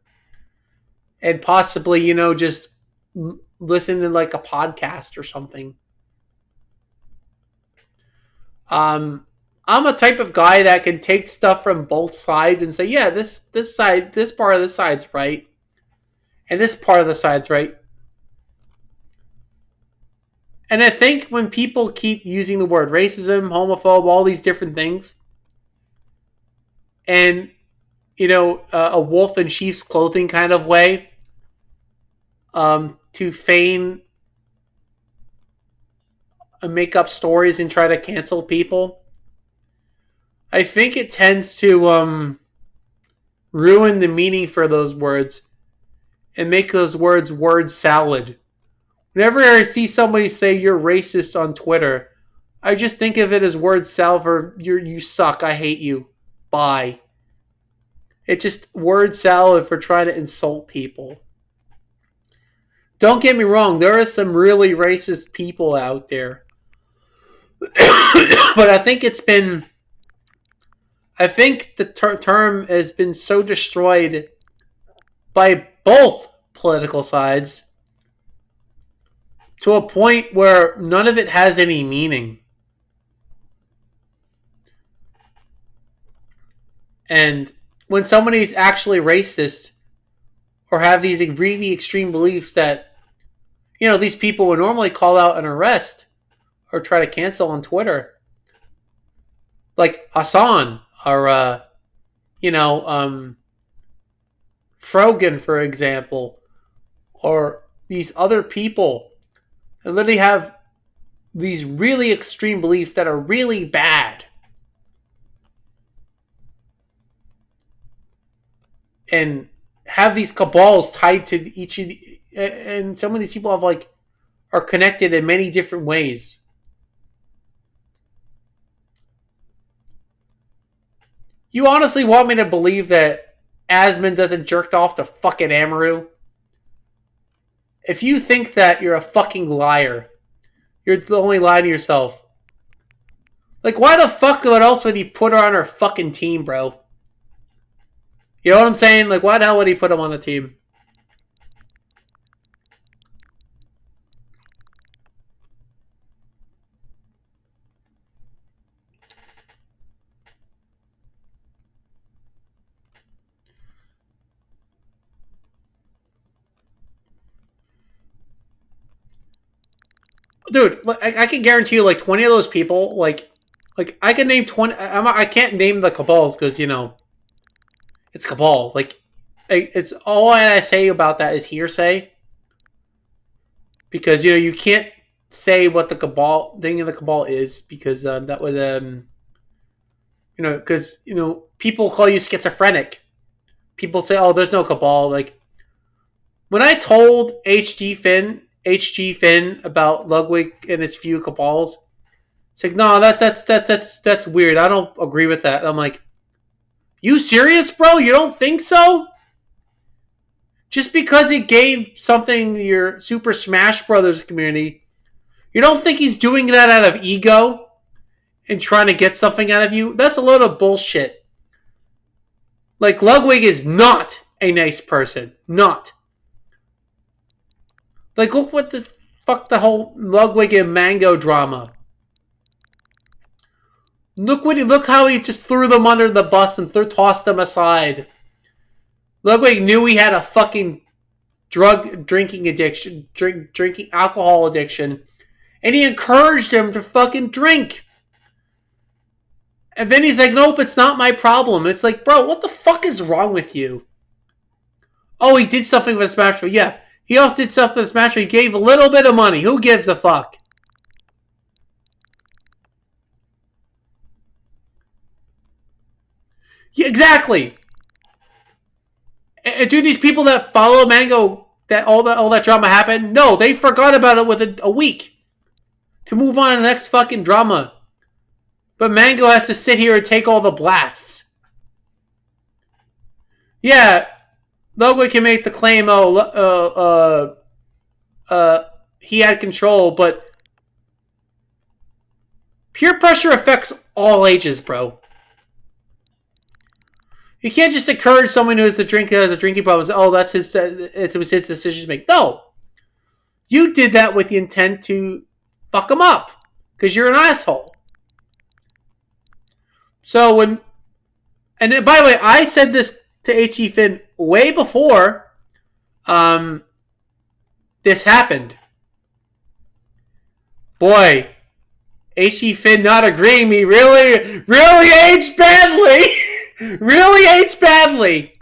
And possibly, just listen to a podcast or something. I'm a type of guy that can take stuff from both sides and say, yeah, this part of this side's right. And this part of the side's right. And I think when people keep using the word racism, homophobe, all these different things, and, a wolf in sheep's clothing kind of way, to feign and make up stories and try to cancel people, I think it tends to ruin the meaning for those words and make those words word salad. Whenever I see somebody say you're racist on Twitter, I just think of it as word salad for you suck, I hate you, bye. It's just word salad for trying to insult people. Don't get me wrong, there are some really racist people out there. But I think it's been I think the term has been so destroyed by both political sides to a point where none of it has any meaning. And when somebody's actually racist or have these really extreme beliefs that, these people would normally call out and arrest or try to cancel on Twitter, like Hassan or, Frogan, for example, or these other people that literally have these really extreme beliefs that are really bad. And have these cabals tied to each of the, and some of these people are connected in many different ways. You honestly want me to believe that Asmund doesn't jerk off to fucking Amaru? If you think that, you're a fucking liar. You're only lying to yourself. Like, why the fuck else would he put her on her fucking team, bro? You know what I'm saying? Like, why the hell would he put him on the team? Dude, I can guarantee you, 20 of those people, I can name 20. I can't name the cabals because, it's cabal. It's all I say about that is hearsay. Because, you can't say what the cabal thing in the cabal is because that would, because, people call you schizophrenic. People say, oh, there's no cabal. Like, when I told HG Finn about Ludwig and his few cabals, it's like, no, that's weird. I don't agree with that. I'm like, you serious, bro? You don't think so? Just because he gave something to your Super Smash Brothers community, you don't think he's doing that out of ego and trying to get something out of you? That's a load of bullshit. Like, Ludwig is not a nice person. Not. Like, look what the fuck the whole Ludwig and Mango drama. Look how he just threw them under the bus and tossed them aside. Ludwig knew he had a fucking drinking addiction, drinking alcohol addiction, and he encouraged him to fucking drink. And then he's like, nope, it's not my problem. It's like, bro, what the fuck is wrong with you? Oh, he did something with Smash Bros. Yeah, he also did something with Smash Bros. He gave a little bit of money. Who gives a fuck? Yeah, exactly. And do these people that follow Mango that all that drama happened? No, they forgot about it within a week to move on to the next fucking drama. But Mango has to sit here and take all the blasts. Yeah, Ludwig can make the claim, he had control, but peer pressure affects all ages, bro. You can't just encourage someone who has a drinking problem. Oh, that's his. It was his decision to make. No, you did that with the intent to fuck him up because you're an asshole. So when, and then, by the way, I said this to H.E. Finn way before this happened. Boy, H.E. Finn not agreeing me really aged badly. Really aged badly.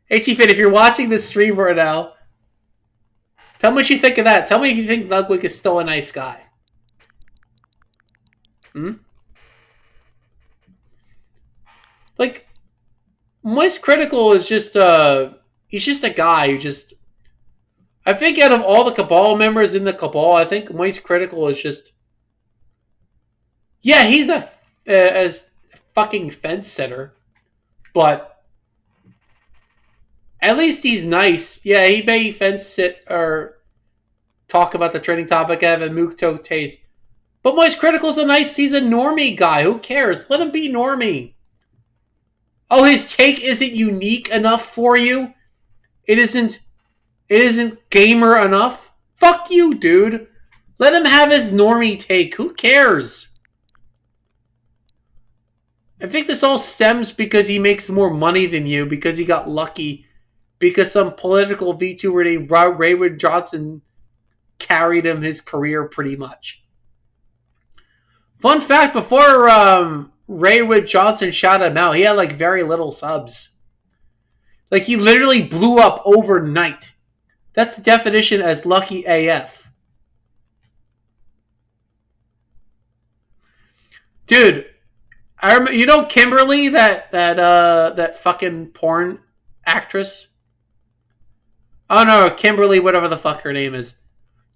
H.E. Finn, if you're watching this stream right now, tell me what you think of that. Tell me if you think Ludwig is still a nice guy. Like, Moist Critical is just he's just a guy who just, I think out of all the Cabal members in the Cabal, I think Moist Critical is just, yeah, he's a fucking fence sitter, but at least he's nice. Yeah, he may fence sit or talk about the trending topic of a Mukto taste. But Moist Critical's he's a normie guy. Who cares? Let him be normie. Oh, his take isn't unique enough for you? It isn't gamer enough? Fuck you, dude. Let him have his normie take. Who cares? I think this all stems because he makes more money than you, because he got lucky, because some political VTuber named Rayward Johnson carried him his career pretty much. Fun fact, before Rayward Johnson shot him out, he had like very little subs. Like he literally blew up overnight. That's the definition as lucky AF. Dude, I remember, you know Kimberly, that fucking porn actress? Oh no, Kimberly, whatever the fuck her name is.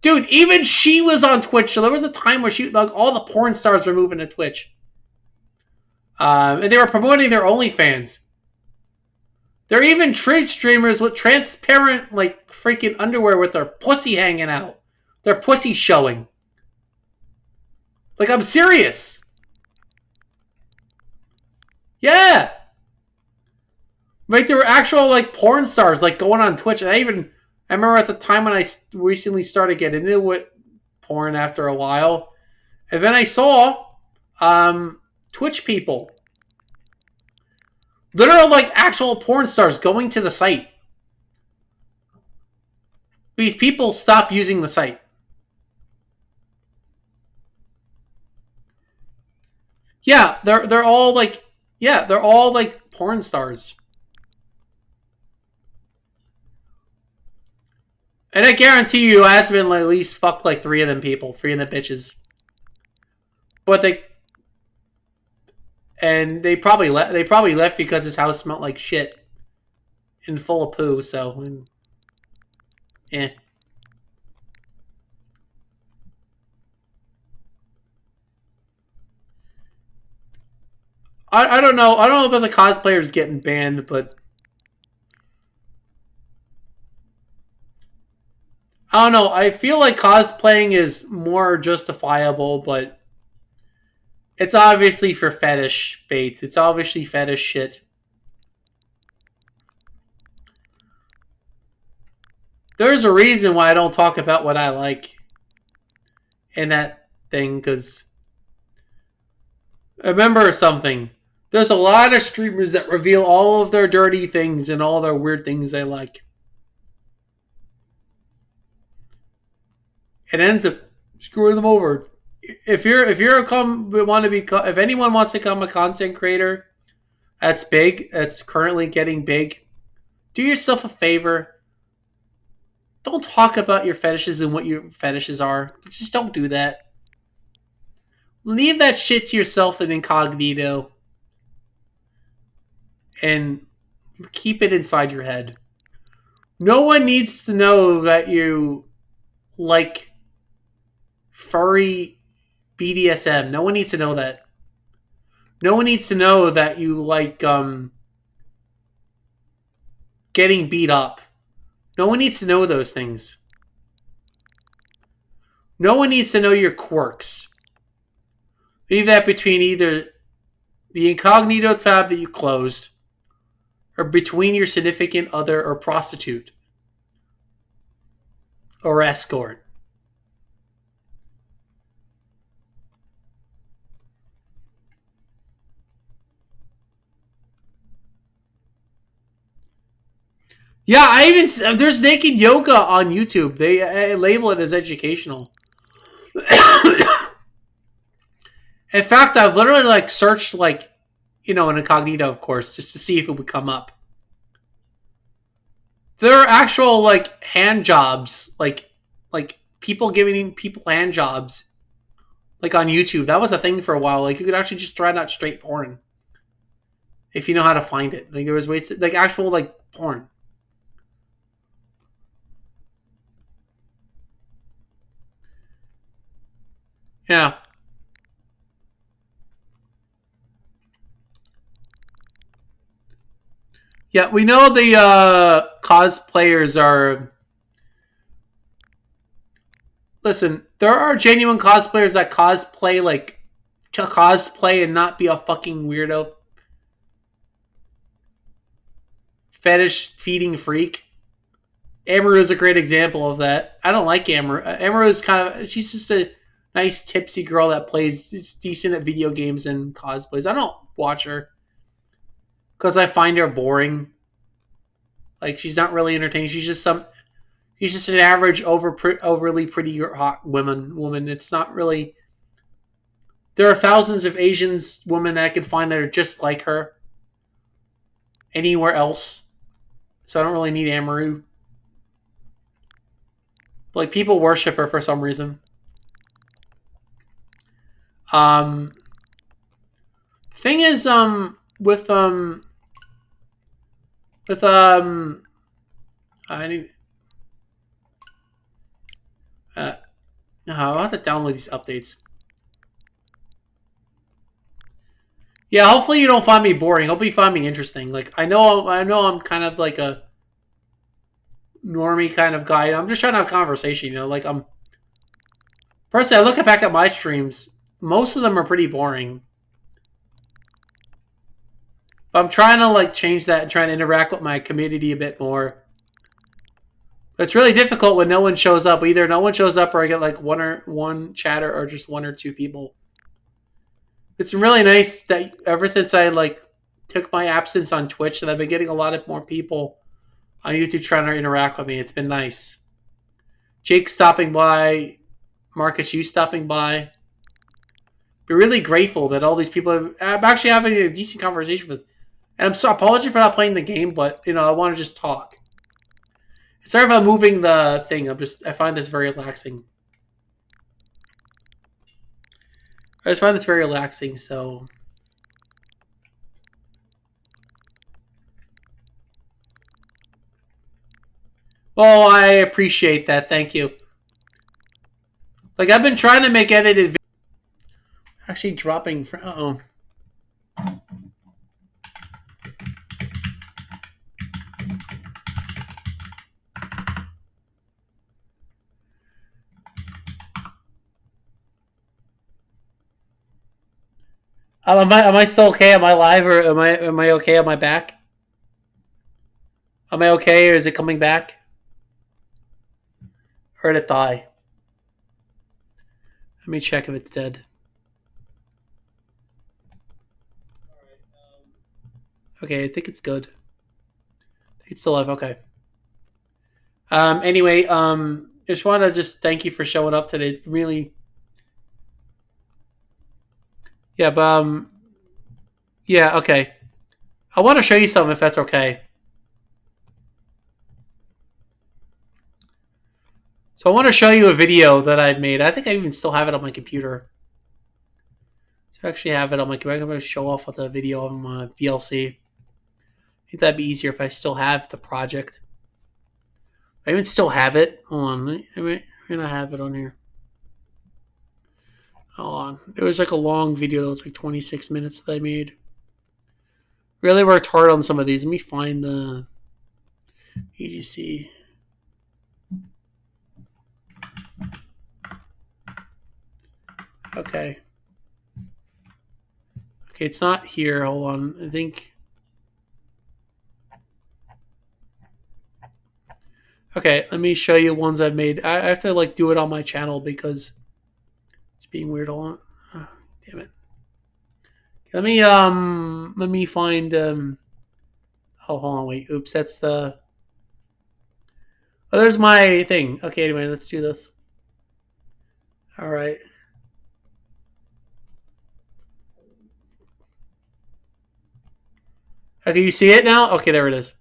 Dude, even she was on Twitch. So there was a time where all the porn stars were moving to Twitch. And they were promoting their OnlyFans. There are even Twitch streamers with transparent, like, freaking underwear with their pussy hanging out. Their pussy showing. Like, I'm serious. Yeah. Like, there were actual, like, porn stars, like, going on Twitch. And I remember at the time when I recently started getting into porn after a while. And then I saw Twitch people. Literal, like, actual porn stars going to the site. These people stop using the site. Yeah, they're all like, they're all like porn stars. And I guarantee you, has been at least fucked like three of them bitches. But they probably left. They probably left because his house smelled like shit and full of poo. So, eh. I don't know. I don't know about the cosplayers getting banned, but I don't know. I feel like cosplaying is more justifiable, but it's obviously for fetish baits. It's obviously fetish shit. There's a reason why I don't talk about what I like in that thing, because remember something. There's a lot of streamers that reveal all of their dirty things and all their weird things they like. It ends up screwing them over. If anyone wants to become a content creator that's big, that's currently getting big, do yourself a favor. Don't talk about your fetishes and what your fetishes are. Just don't do that. Leave that shit to yourself in incognito and keep it inside your head. No one needs to know that you like furry BDSM. No one needs to know that. No one needs to know that you like getting beat up. No one needs to know those things. No one needs to know your quirks. Leave that between either the incognito tab that you closed or between your significant other or prostitute or escort. Yeah, there's naked yoga on YouTube. They label it as educational. In fact, I've literally like searched like, in incognito, of course, just to see if it would come up. There are actual like hand jobs, like people giving people hand jobs, like on YouTube. That was a thing for a while. Like you could actually just try out straight porn if you know how to find it. Like there was ways to, like actual like porn. Yeah. Yeah, we know the cosplayers are listen, there are genuine cosplayers that cosplay like to cosplay and not be a fucking weirdo fetish feeding freak. Amaru is a great example of that. I don't like Amaru. Amaru is kind of she's just a nice tipsy girl that plays decent at video games and cosplays. I don't watch her because I find her boring. Like she's not really entertaining. She's just an average overly pretty hot woman. It's not really. There are thousands of Asians women that I can find that are just like her anywhere else. So I don't really need Amaru. Like people worship her for some reason. Thing is, I need. I'll have to download these updates. Yeah, hopefully you don't find me boring. Hopefully you find me interesting. Like I know I'm kind of like a normie kind of guy. I'm just trying to have a conversation, you know. Like personally, I look back at my streams. Most of them are pretty boring. But I'm trying to like change that and trying to interact with my community a bit more. But it's really difficult when no one shows up. Either no one shows up or I get like one chatter or just one or two people. It's really nice that ever since I like took my absence on Twitch that I've been getting a lot of more people on YouTube trying to interact with me. It's been nice. Jake stopping by, Marcus, you stopping by. Be really grateful that all these people. I'm actually having a decent conversation with, and I'm so apology for not playing the game, but you know I want to just talk. Sorry if I'm moving the thing. I find this very relaxing. I just find this very relaxing. So. Oh, I appreciate that. Thank you. Like, I've been trying to make edited videos. Actually dropping... Uh-oh. Am I still okay? Am I live or am I okay? Am I back? Am I okay or is it coming back? Or did it die? Let me check if it's dead. Okay, I think it's good. It's still live. Okay. Anyway, just want to just thank you for showing up today. It's really, yeah, but yeah, okay. I want to show you something if that's okay. So I want to show you a video that I've made. I think I even still have it on my computer. So I actually have it on my computer. I'm going to show off with a video on my VLC. I think that'd be easier if I still have the project. I even still have it. Hold on. I'm going to have it on here. Hold on. It was like a long video that was like 26 minutes that I made. Really worked hard on some of these. Let me find the VGC. Okay. Okay, it's not here. Hold on. I think... Okay, let me show you ones I've made. I have to like do it on my channel because it's being weird. Hold on. Oh, damn it. Let me find oh, hold on, wait. Oops, that's the... Oh, there's my thing. Okay, anyway, let's do this. All right. Okay, you see it now? Okay, there it is.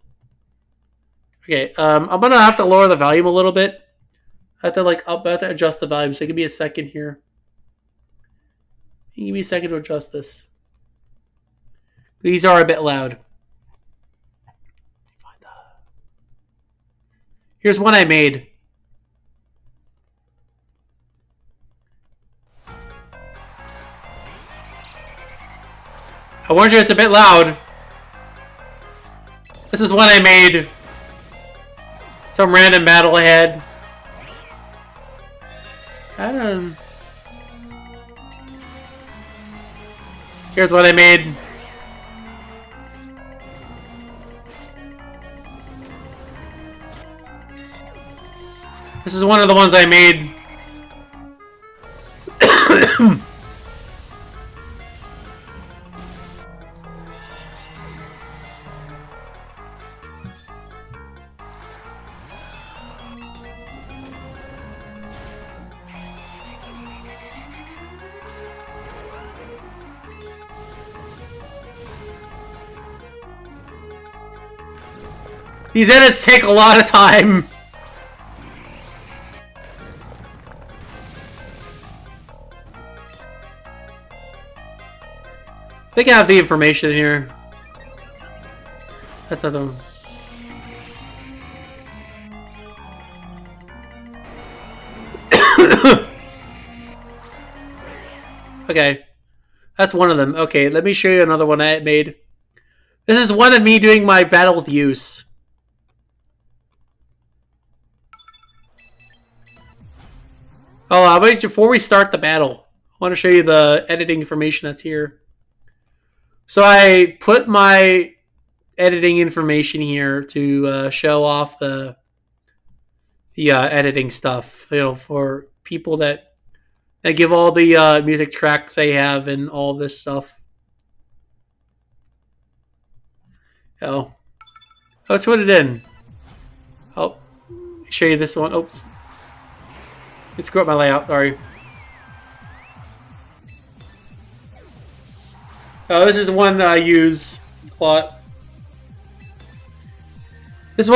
Okay, I'm gonna have to lower the volume a little bit. I have to adjust the volume. So give me a second here. Give me a second to adjust this. These are a bit loud. Here's one I made. I warned you it's a bit loud. This is one I made. Some random battle I had. Here's what I made. This is one of the ones I made. These edits take a lot of time. I think I have the information here. That's other one. Okay. That's one of them. Okay, let me show you another one I made. This is one of me doing my battle with use. Oh, wait, before we start the battle, I want to show you the editing information that's here. So I put my editing information here to show off the editing stuff, you know, for people that give all the music tracks I have and all this stuff. Oh, let's put it in. Oh, show you this one. Oops. Let's screw up my layout, sorry. Oh, this is one I use a lot. This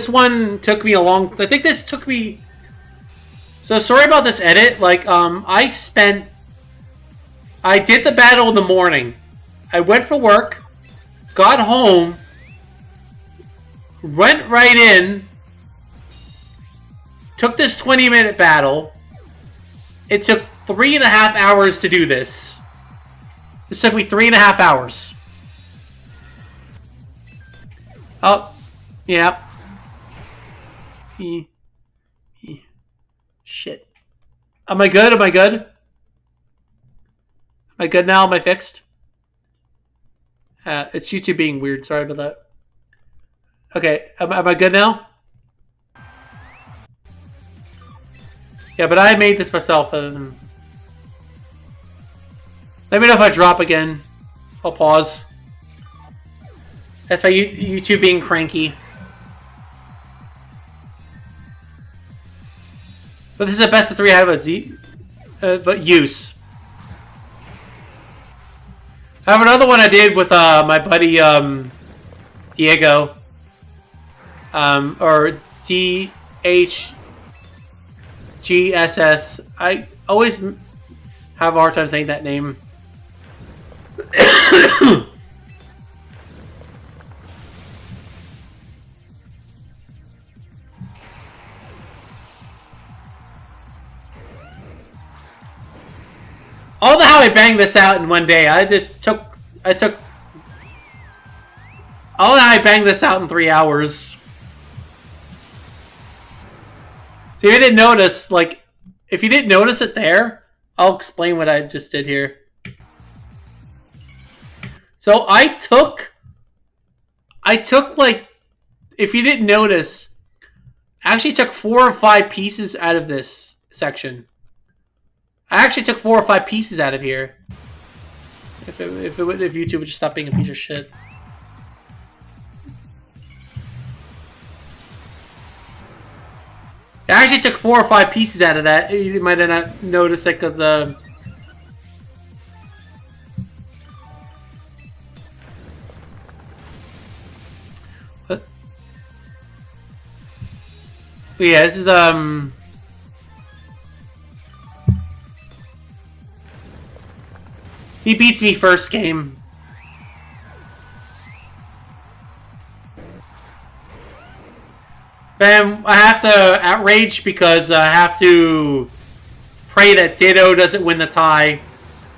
one took me a long, I think this took me, so sorry about this edit, like, I did the battle in the morning. I went for work, got home, went right in, took this 20-minute battle. It took 3.5 hours to do this. This took me 3.5 hours. Oh, yeah. Shit. Am I good? Am I good? Am I good now? Am I fixed? It's YouTube being weird. Sorry about that. Okay, am I good now? Yeah, but I made this myself. Let me know if I drop again. I'll pause. That's why YouTube being cranky. But this is the best of 3 I have but use. I have another one I did with my buddy Diego. Or DHGSS. I always have a hard time saying that name. I don't know how I banged this out in one day. I don't know how I banged this out in 3 hours. So if you didn't notice, if you didn't notice it there, I'll explain what I just did here. So I took if you didn't notice, I actually took 4 or 5 pieces out of this section. I actually took 4 or 5 pieces out of here. If YouTube would just stop being a piece of shit. I actually took 4 or 5 pieces out of that. You might have not noticed it because yeah, this is he beats me first game. Then I have to outrage because I have to pray that Ditto doesn't win the tie.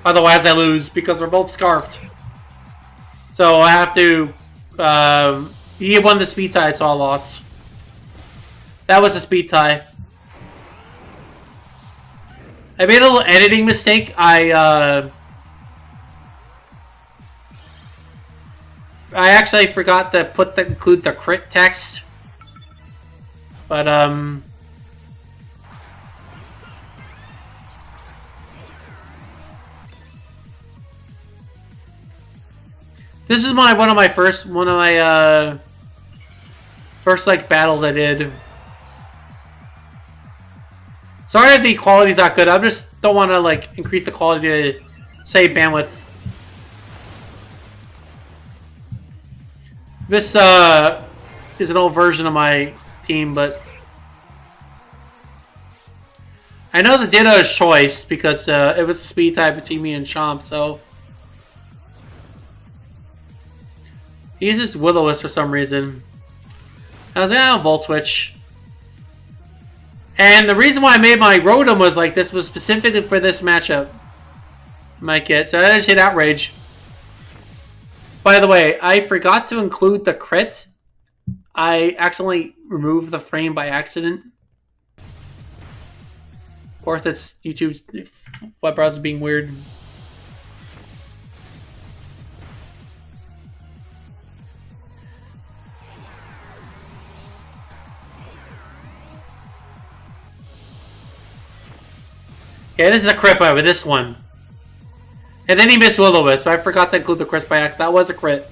Otherwise I lose because we're both scarfed. So I have to he won the speed tie, so I lost. That was a speed tie. I made a little editing mistake. I actually forgot to include the crit text. But this is one of my first like battles I did. Sorry if the quality's not good. I just don't want to like increase the quality to save bandwidth. This is an old version of my team, but I know the Ditto is choice because it was a speed type between me and Champ, so he uses Will-O-Wisp for some reason. I was like, oh, Volt Switch. And the reason why I made my Rotom was like this was specifically for this matchup. My kit. So I just hit Outrage. By the way, I forgot to include the crit. I accidentally removed the frame by accident. Of course, it's YouTube's web browser being weird. Okay, this is a crit by with this one. And then he missed Will-O-Wisp, but I forgot to include the crit by accident. That was a crit.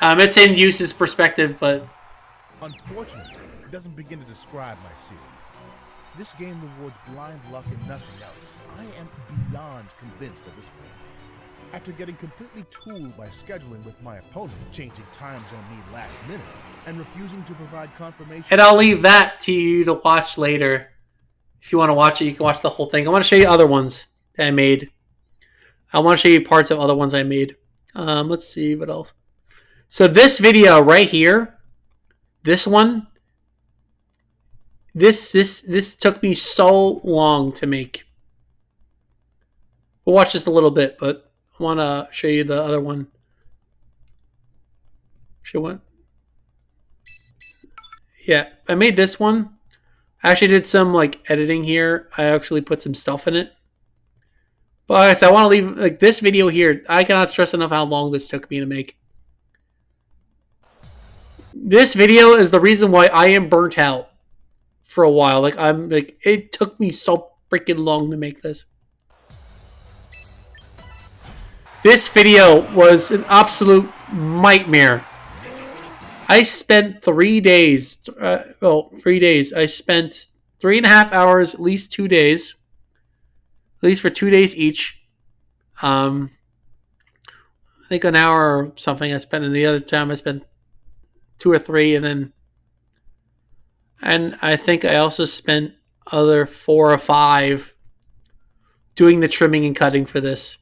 It's in use's perspective, but unfortunately, it doesn't begin to describe my series. This game rewards blind luck and nothing else. I am beyond convinced at this point. After getting completely tooled by scheduling with my opponent, changing times on me last minute, and refusing to provide confirmation. And I'll leave that to you to watch later. If you want to watch it, you can watch the whole thing. I want to show you other ones that I made. I want to show you parts of other ones I made. Let's see what else. So this video right here, this one, this took me so long to make. We'll watch this a little bit, but I want to show you the other one. Show what? Yeah, I made this one. I actually did some like editing here. I actually put some stuff in it. But so I want to leave like this video here. I cannot stress enough how long this took me to make. This video is the reason why I am burnt out for a while. Like I'm like it took me so freaking long to make this. This video was an absolute nightmare. I spent 3 days. 3 days. I spent 3.5 hours, at least 2 days. At least for 2 days each. I think an hour or something I spent, and the other time I spent 2 or 3, and I think I also spent other 4 or 5 doing the trimming and cutting for this.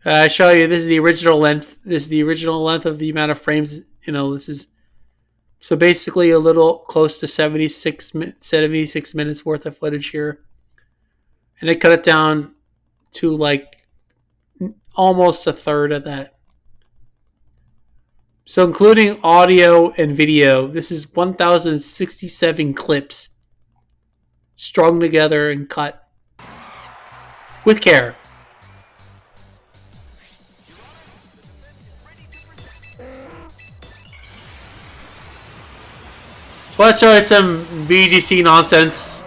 I show you, this is the original length. This is the original length of the amount of frames. You know, this is so basically a little close to 76 minutes worth of footage here. And I cut it down to like almost a third of that. So including audio and video, this is 1,067 clips strung together and cut with care. Let's show you some VGC nonsense.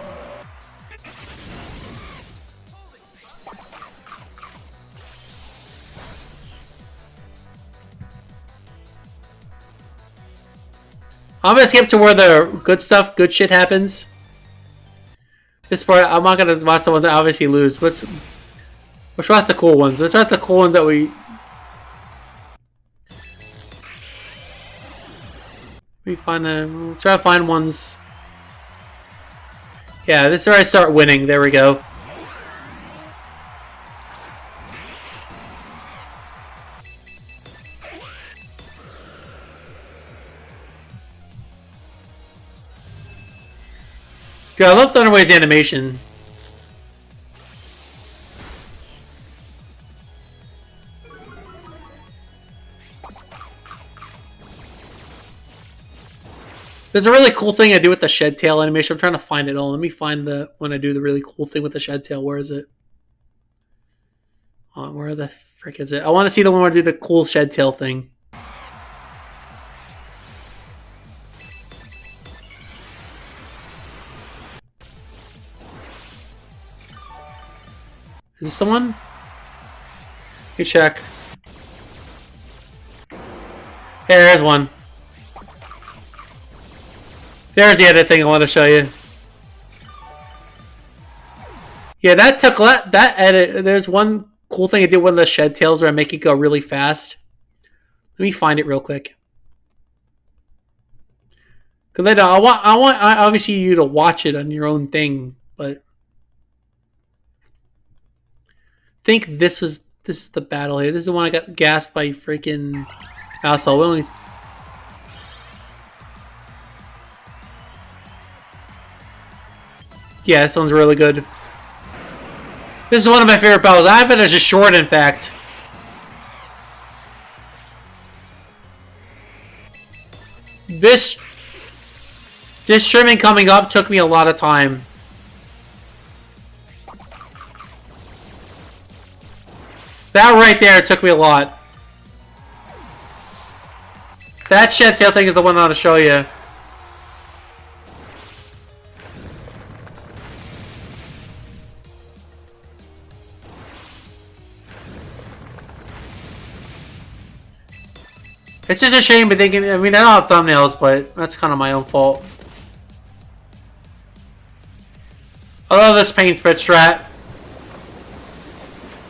I'm gonna skip to where the good shit happens. This part, I'm not gonna watch the ones that obviously lose. Let's watch the cool ones. Let's watch the cool ones that we find them. Let's try to find ones. Yeah, this is where I start winning. There we go. Good, I love Thunderwave's animation. There's a really cool thing I do with the shed tail animation. I'm trying to find it all. Let me find the when I do the really cool thing with the shed tail. Where is it? Where the frick is it? I want to see the one where I do the cool shed tail thing. Is this someone? Let me check. There's one. There's the other thing I want to show you. Yeah, that took that edit. There's one cool thing I did with the shed tails where I make it go really fast. Let me find it real quick. Cause I want obviously you to watch it on your own thing, but I think this is the battle here. This is the one I got gassed by freaking asshole. Yeah, this one's really good. This is one of my favorite battles. I have it as a short, in fact. This trimming coming up took me a lot of time. That right there took me a lot. That shed tail thing is the one I want to show you. It's just a shame, but I mean, I don't have thumbnails, but that's kind of my own fault. I love this paint spread strat.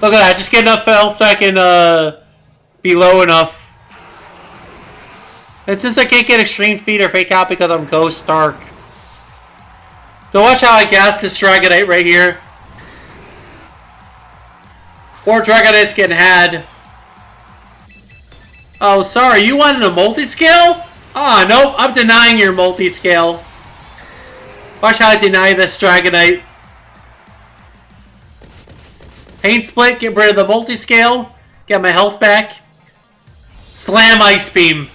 Look at that, just get enough health so I can be low enough. And since I can't get extreme feed or fake out because I'm Ghost Dark. So watch how I gas this Dragonite right here. 4 Dragonites getting had. Oh, sorry, you wanted a multi-scale? Ah, nope, I'm denying your multi-scale. Watch how I deny this Dragonite. Paint Split, get rid of the multi-scale. Get my health back. Slam Ice Beam.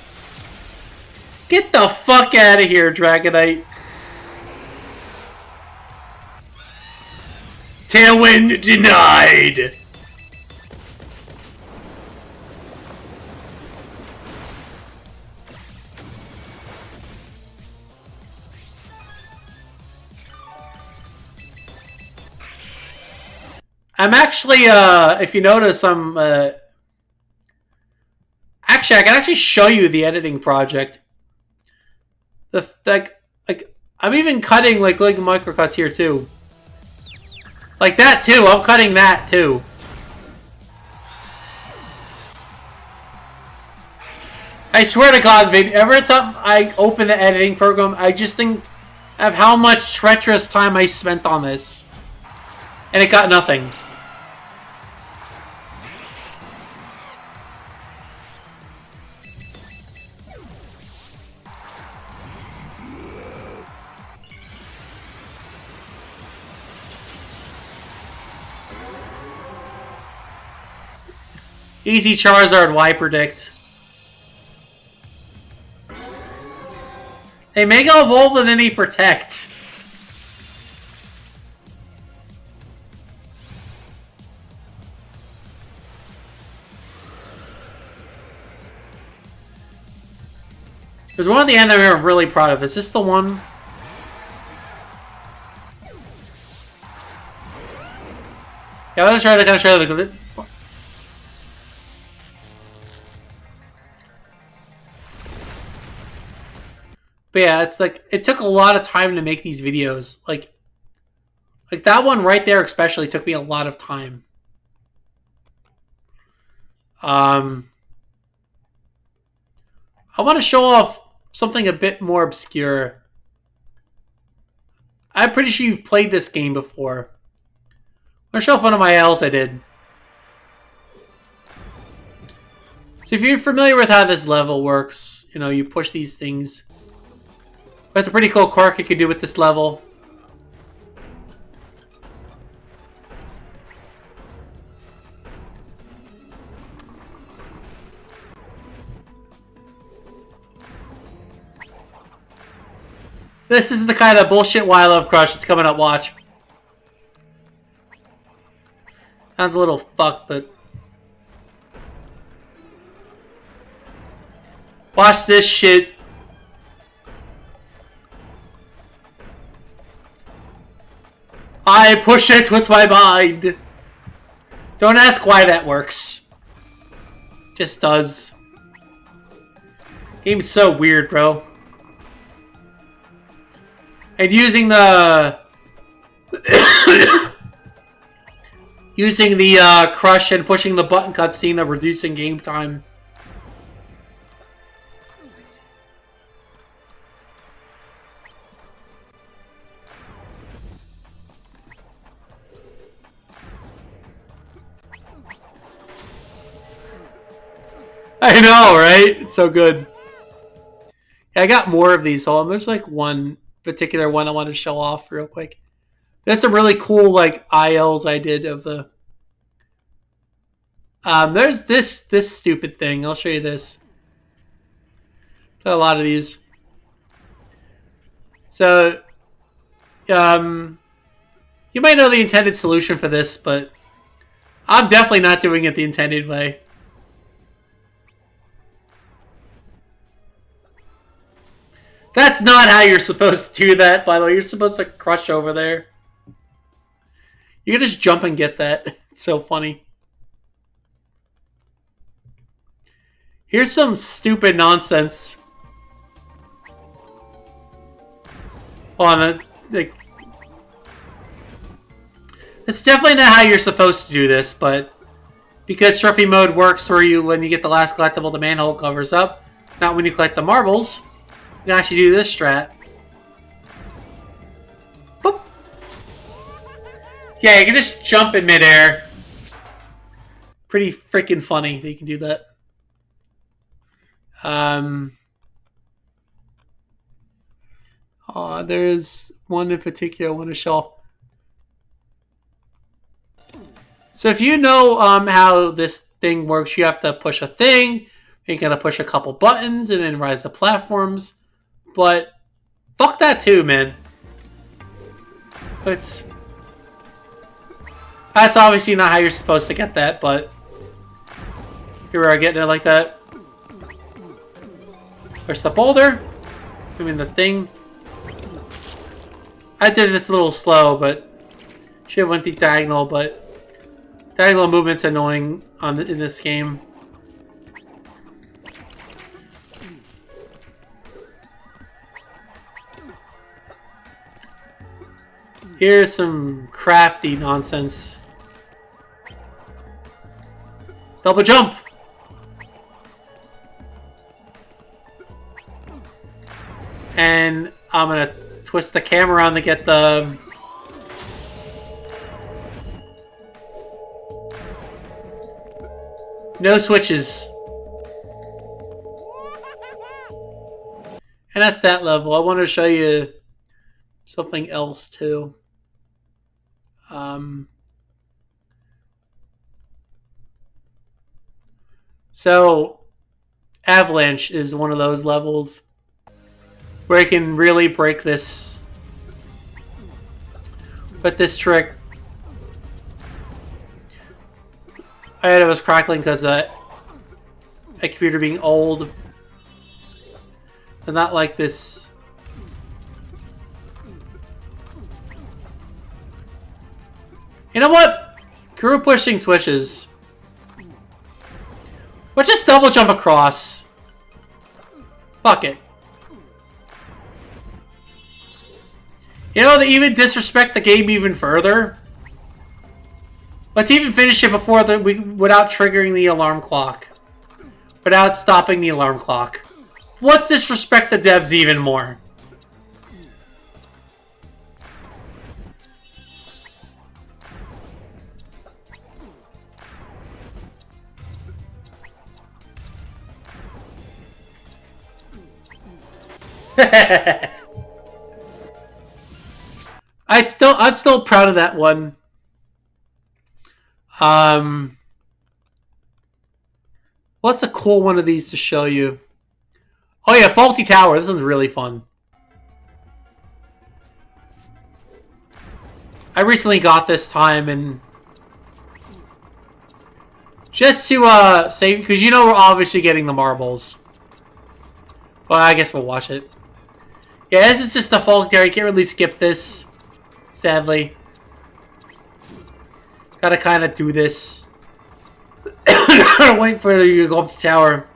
Get the fuck out of here, Dragonite. Tailwind denied. I'm actually, if you notice, I'm, actually, I can actually show you the editing project. Like, I'm even cutting, like microcuts here, too. Like that, too. I'm cutting that, too. I swear to God, Vin, every time I open the editing program, I just think of how much treacherous time I spent on this. And it got nothing. Easy Charizard, why predict? Hey, Mega Evolve and then he Protect. There's one at the end that I'm really proud of. Is this the one? Yeah, I'm gonna try to kind of show the. But yeah, it's like, it took a lot of time to make these videos. Like that one right there especially took me a lot of time. I want to show off something a bit more obscure. I'm pretty sure you've played this game before. I'm going to show off one of my L's I did. So if you're familiar with how this level works, you know, you push these things. That's a pretty cool quirk you could do with this level. This is the kind of bullshit why I love Crush that's coming up, watch. Sounds a little fucked, but... Watch this shit. I push it with my mind. Don't ask why that works. Just does. Game's so weird, bro. And using the... using the crush and pushing the button cutscene of reducing game time. I know, right? It's so good. Yeah, I got more of these, so there's like one particular one I want to show off real quick. There's some really cool like ILs I did of the... there's this stupid thing. I'll show you this. A lot of these. So, you might know the intended solution for this, but I'm definitely not doing it the intended way. That's not how you're supposed to do that, by the way. You're supposed to crush over there. You can just jump and get that. It's so funny. Here's some stupid nonsense. On like, it's definitely not how you're supposed to do this, but because trophy mode works for you when you get the last collectible, the manhole covers up. Not when you collect the marbles. You can actually do this strat. Boop. Yeah, you can just jump in midair. Pretty freaking funny that you can do that. There's one in particular I want to show. So if you know how this thing works, you have to push a thing. You gotta push a couple buttons and then rise the platforms. But fuck that too, man. That's obviously not how you're supposed to get that, but here we are getting it like that. Push the boulder. I mean the thing. I did this a little slow, but should have went the diagonal, but diagonal movement's annoying in this game. Here's some crafty nonsense. Double jump! And I'm gonna twist the camera around to get the... No switches. And that's that level. I want to show you something else too. So, Avalanche is one of those levels where you can really break this with this trick. I had it was crackling because my computer being old. And not like this. You know what? Crew pushing switches. Or just double jump across. Fuck it. You know, they even disrespect the game even further. Let's even finish it before without triggering the alarm clock. Without stopping the alarm clock. Let's disrespect the devs even more. I'm still proud of that one. What's a cool one of these to show you? Oh yeah, Faulty Tower. This one's really fun. I recently got this time and just to save, because you know we're obviously getting the marbles. Well, I guess we'll watch it. Yeah, this is just default there. You can't really skip this, sadly. Gotta kind of do this. Gotta wait for you to go up the tower.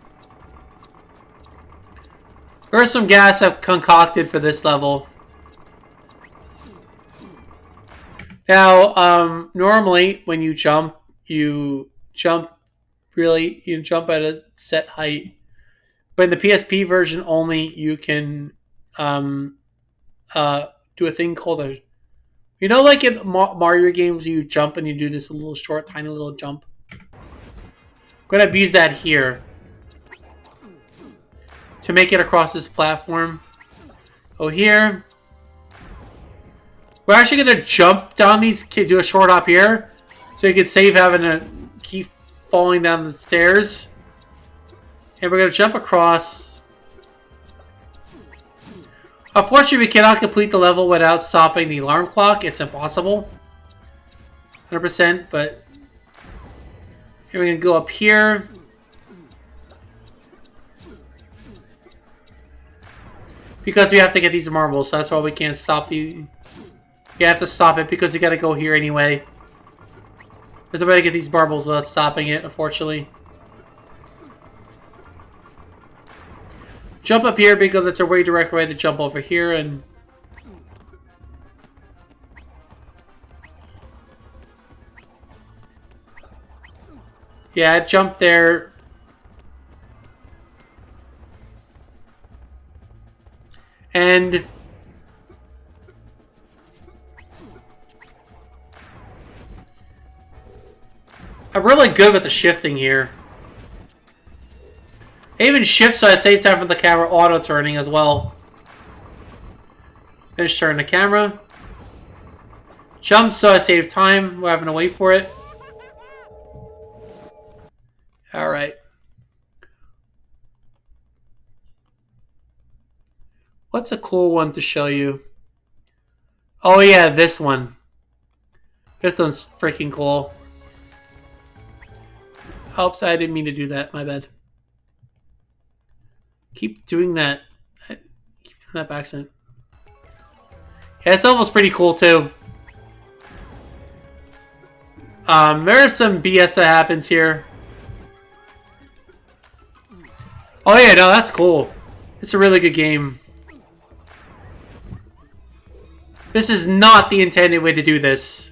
There's some gas I've concocted for this level. Now, normally when you jump at a set height. But in the PSP version only, you can do a thing called a... You know, like in Mario games, you jump and you do this little short, tiny little jump? I'm going to abuse that here. To make it across this platform. Oh, here. We're actually going to jump down these, do a short hop here. So you can save having to keep falling down the stairs. And we're going to jump across. Unfortunately, we cannot complete the level without stopping the alarm clock. It's impossible. 100%, but... Here we're going to go up here. Because we have to get these marbles, so that's why we can't stop the... You have to stop it because you got to go here anyway. There's a way to get these marbles without stopping it, unfortunately. Jump up here because it's a way direct way to jump over here and... Yeah, jump there. And... I'm really good with the shifting here. I even shift so I save time for the camera auto-turning as well. Finish turning the camera. Jump so I save time. We're having to wait for it. Alright. What's a cool one to show you? Oh yeah, this one. This one's freaking cool. Oops, I didn't mean to do that. My bad. Keep doing that. Keep doing that by accident. Yeah, it's almost pretty cool too. There's some BS that happens here. Oh yeah, no, that's cool. It's a really good game. This is not the intended way to do this.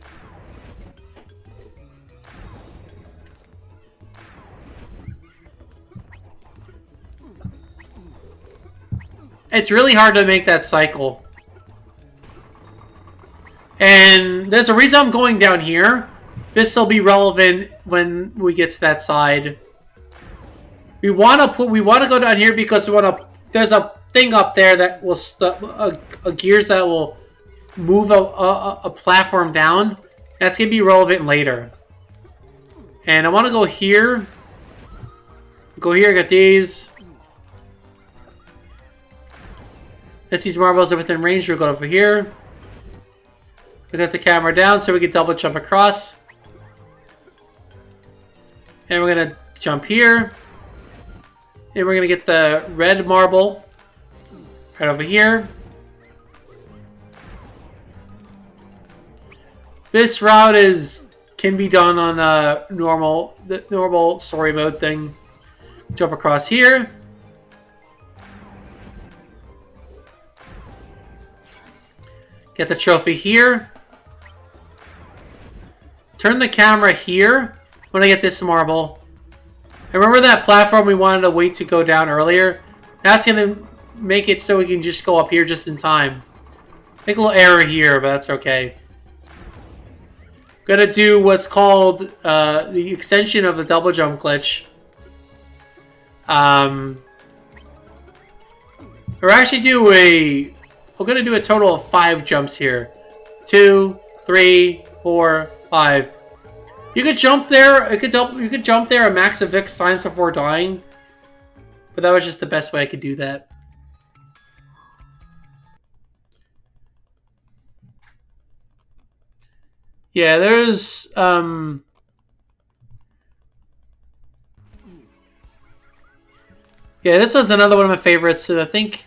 It's really hard to make that cycle. And there's a reason I'm going down here. This will be relevant when we get to that side. We want to go down here because we want to... There's a thing up there that will... gears that will move a platform down. That's going to be relevant later. And I want to go here. Go here, get these. If these marbles are within range, we'll go over here. We'll get the camera down so we can double jump across. And we're going to jump here. And we're going to get the red marble right over here. This route can be done on the normal story mode thing. Jump across here. Get the trophy here. Turn the camera here when I get this marble. And remember that platform we wanted to wait to go down earlier? That's going to make it so we can just go up here just in time. Make a little error here, but that's okay. Gonna do what's called the extension of the double jump glitch. We're gonna do a total of 5 jumps here. 2, 3, 4, 5. You could jump there. You could jump there a max of X times before dying, but that was just the best way I could do that. Yeah, there's yeah, this one's another one of my favorites. So I think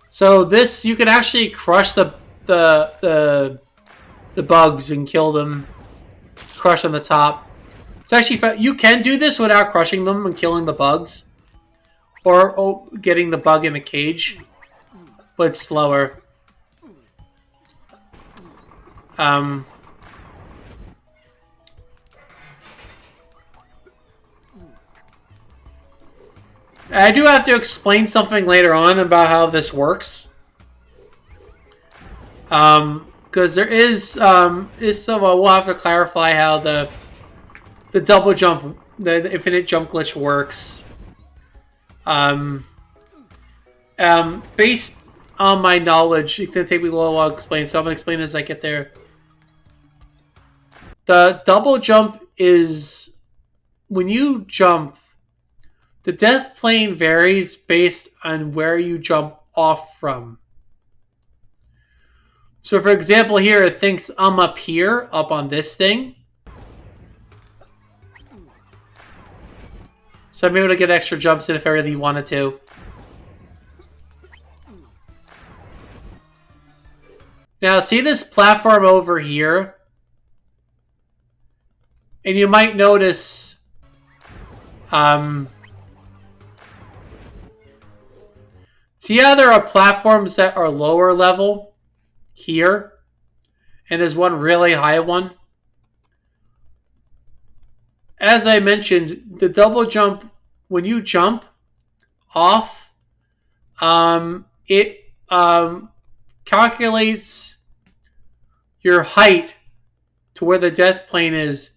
so. This you can actually crush the bugs and kill them. Crush on the top. It's actually you can do this without crushing them and killing the bugs, or getting the bug in a cage, but it's slower. I do have to explain something later on about how this works. Because there is some we'll have to clarify how the double jump, the infinite jump glitch works. Based on my knowledge, it's gonna take me a little while to explain, so I'm gonna explain as I get there. The double jump is when you jump, the death plane varies based on where you jump off from. So, for example, here it thinks I'm up here, up on this thing. So I'm able to get extra jumps in if I really wanted to. Now, see this platform over here? And you might notice... see how there are platforms that are lower level here? And there's one really high one? As I mentioned, the double jump, when you jump off, it calculates your height to where the death plane is,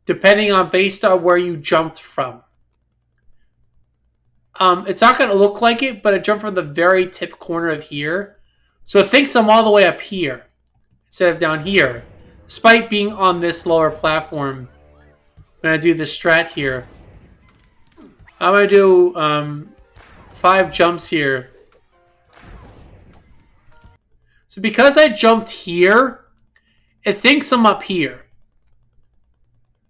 depending on based on where you jumped from. It's not going to look like it, but I jumped from the very tip corner of here. So it thinks I'm all the way up here instead of down here, despite being on this lower platform. When I do the strat here, I'm going to do 5 jumps here. So because I jumped here, it thinks I'm up here.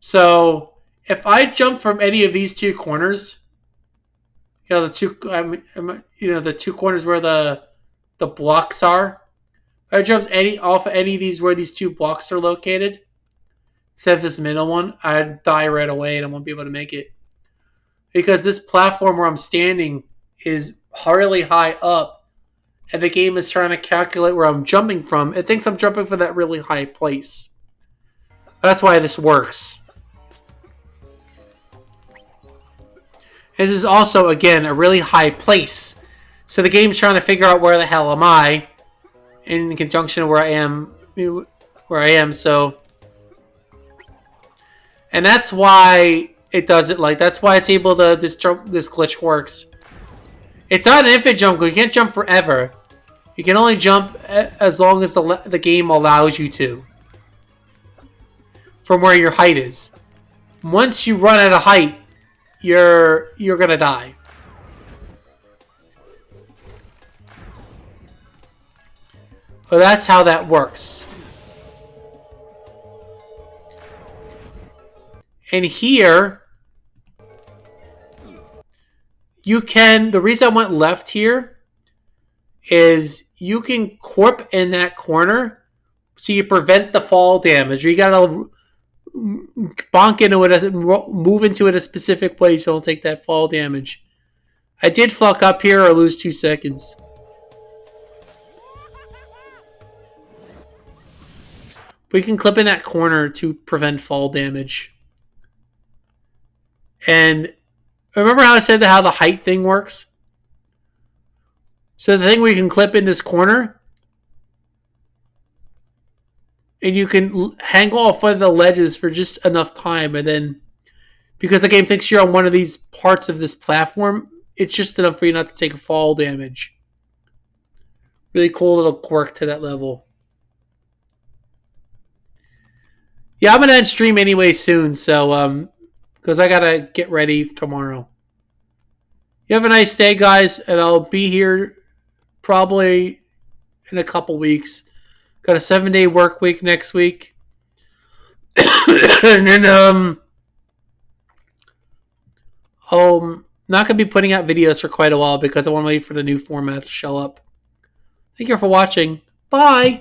So if I jump from any of these two corners, the two corners where the blocks are, if I jumped off any of these where these two blocks are located, instead of this middle one, I'd die right away and I won't be able to make it. Because this platform where I'm standing is really high up, and the game is trying to calculate where I'm jumping from. It thinks I'm jumping from that really high place. That's why this works. This is also, again, a really high place. So the game's trying to figure out where the hell am I in conjunction where I am, so... And that's why it does it like... That's why it's able to... This glitch works. It's not an infinite jump. You can't jump forever. You can only jump as long as the game allows you to. From where your height is. Once you run out of height, you're gonna die. So that's how that works. And here, you can... The reason I went left here is you can corp in that corner so you prevent the fall damage. Or you gotta bonk into it, move into it a specific way so don't take that fall damage. I did fuck up here or lose 2 seconds. We can clip in that corner to prevent fall damage. And remember how I said how the height thing works? So the thing where you can clip in this corner, and you can hang off one of the ledges for just enough time, and then because the game thinks you're on one of these parts of this platform, it's just enough for you not to take fall damage. Really cool little quirk to that level. Yeah, I'm gonna end stream anyway soon, so because I gotta get ready tomorrow. You have a nice day, guys, and I'll be here probably in a couple weeks. Got a 7-day work week next week. And then not gonna be putting out videos for quite a while because I want to wait for the new format to show up. Thank you for watching. Bye.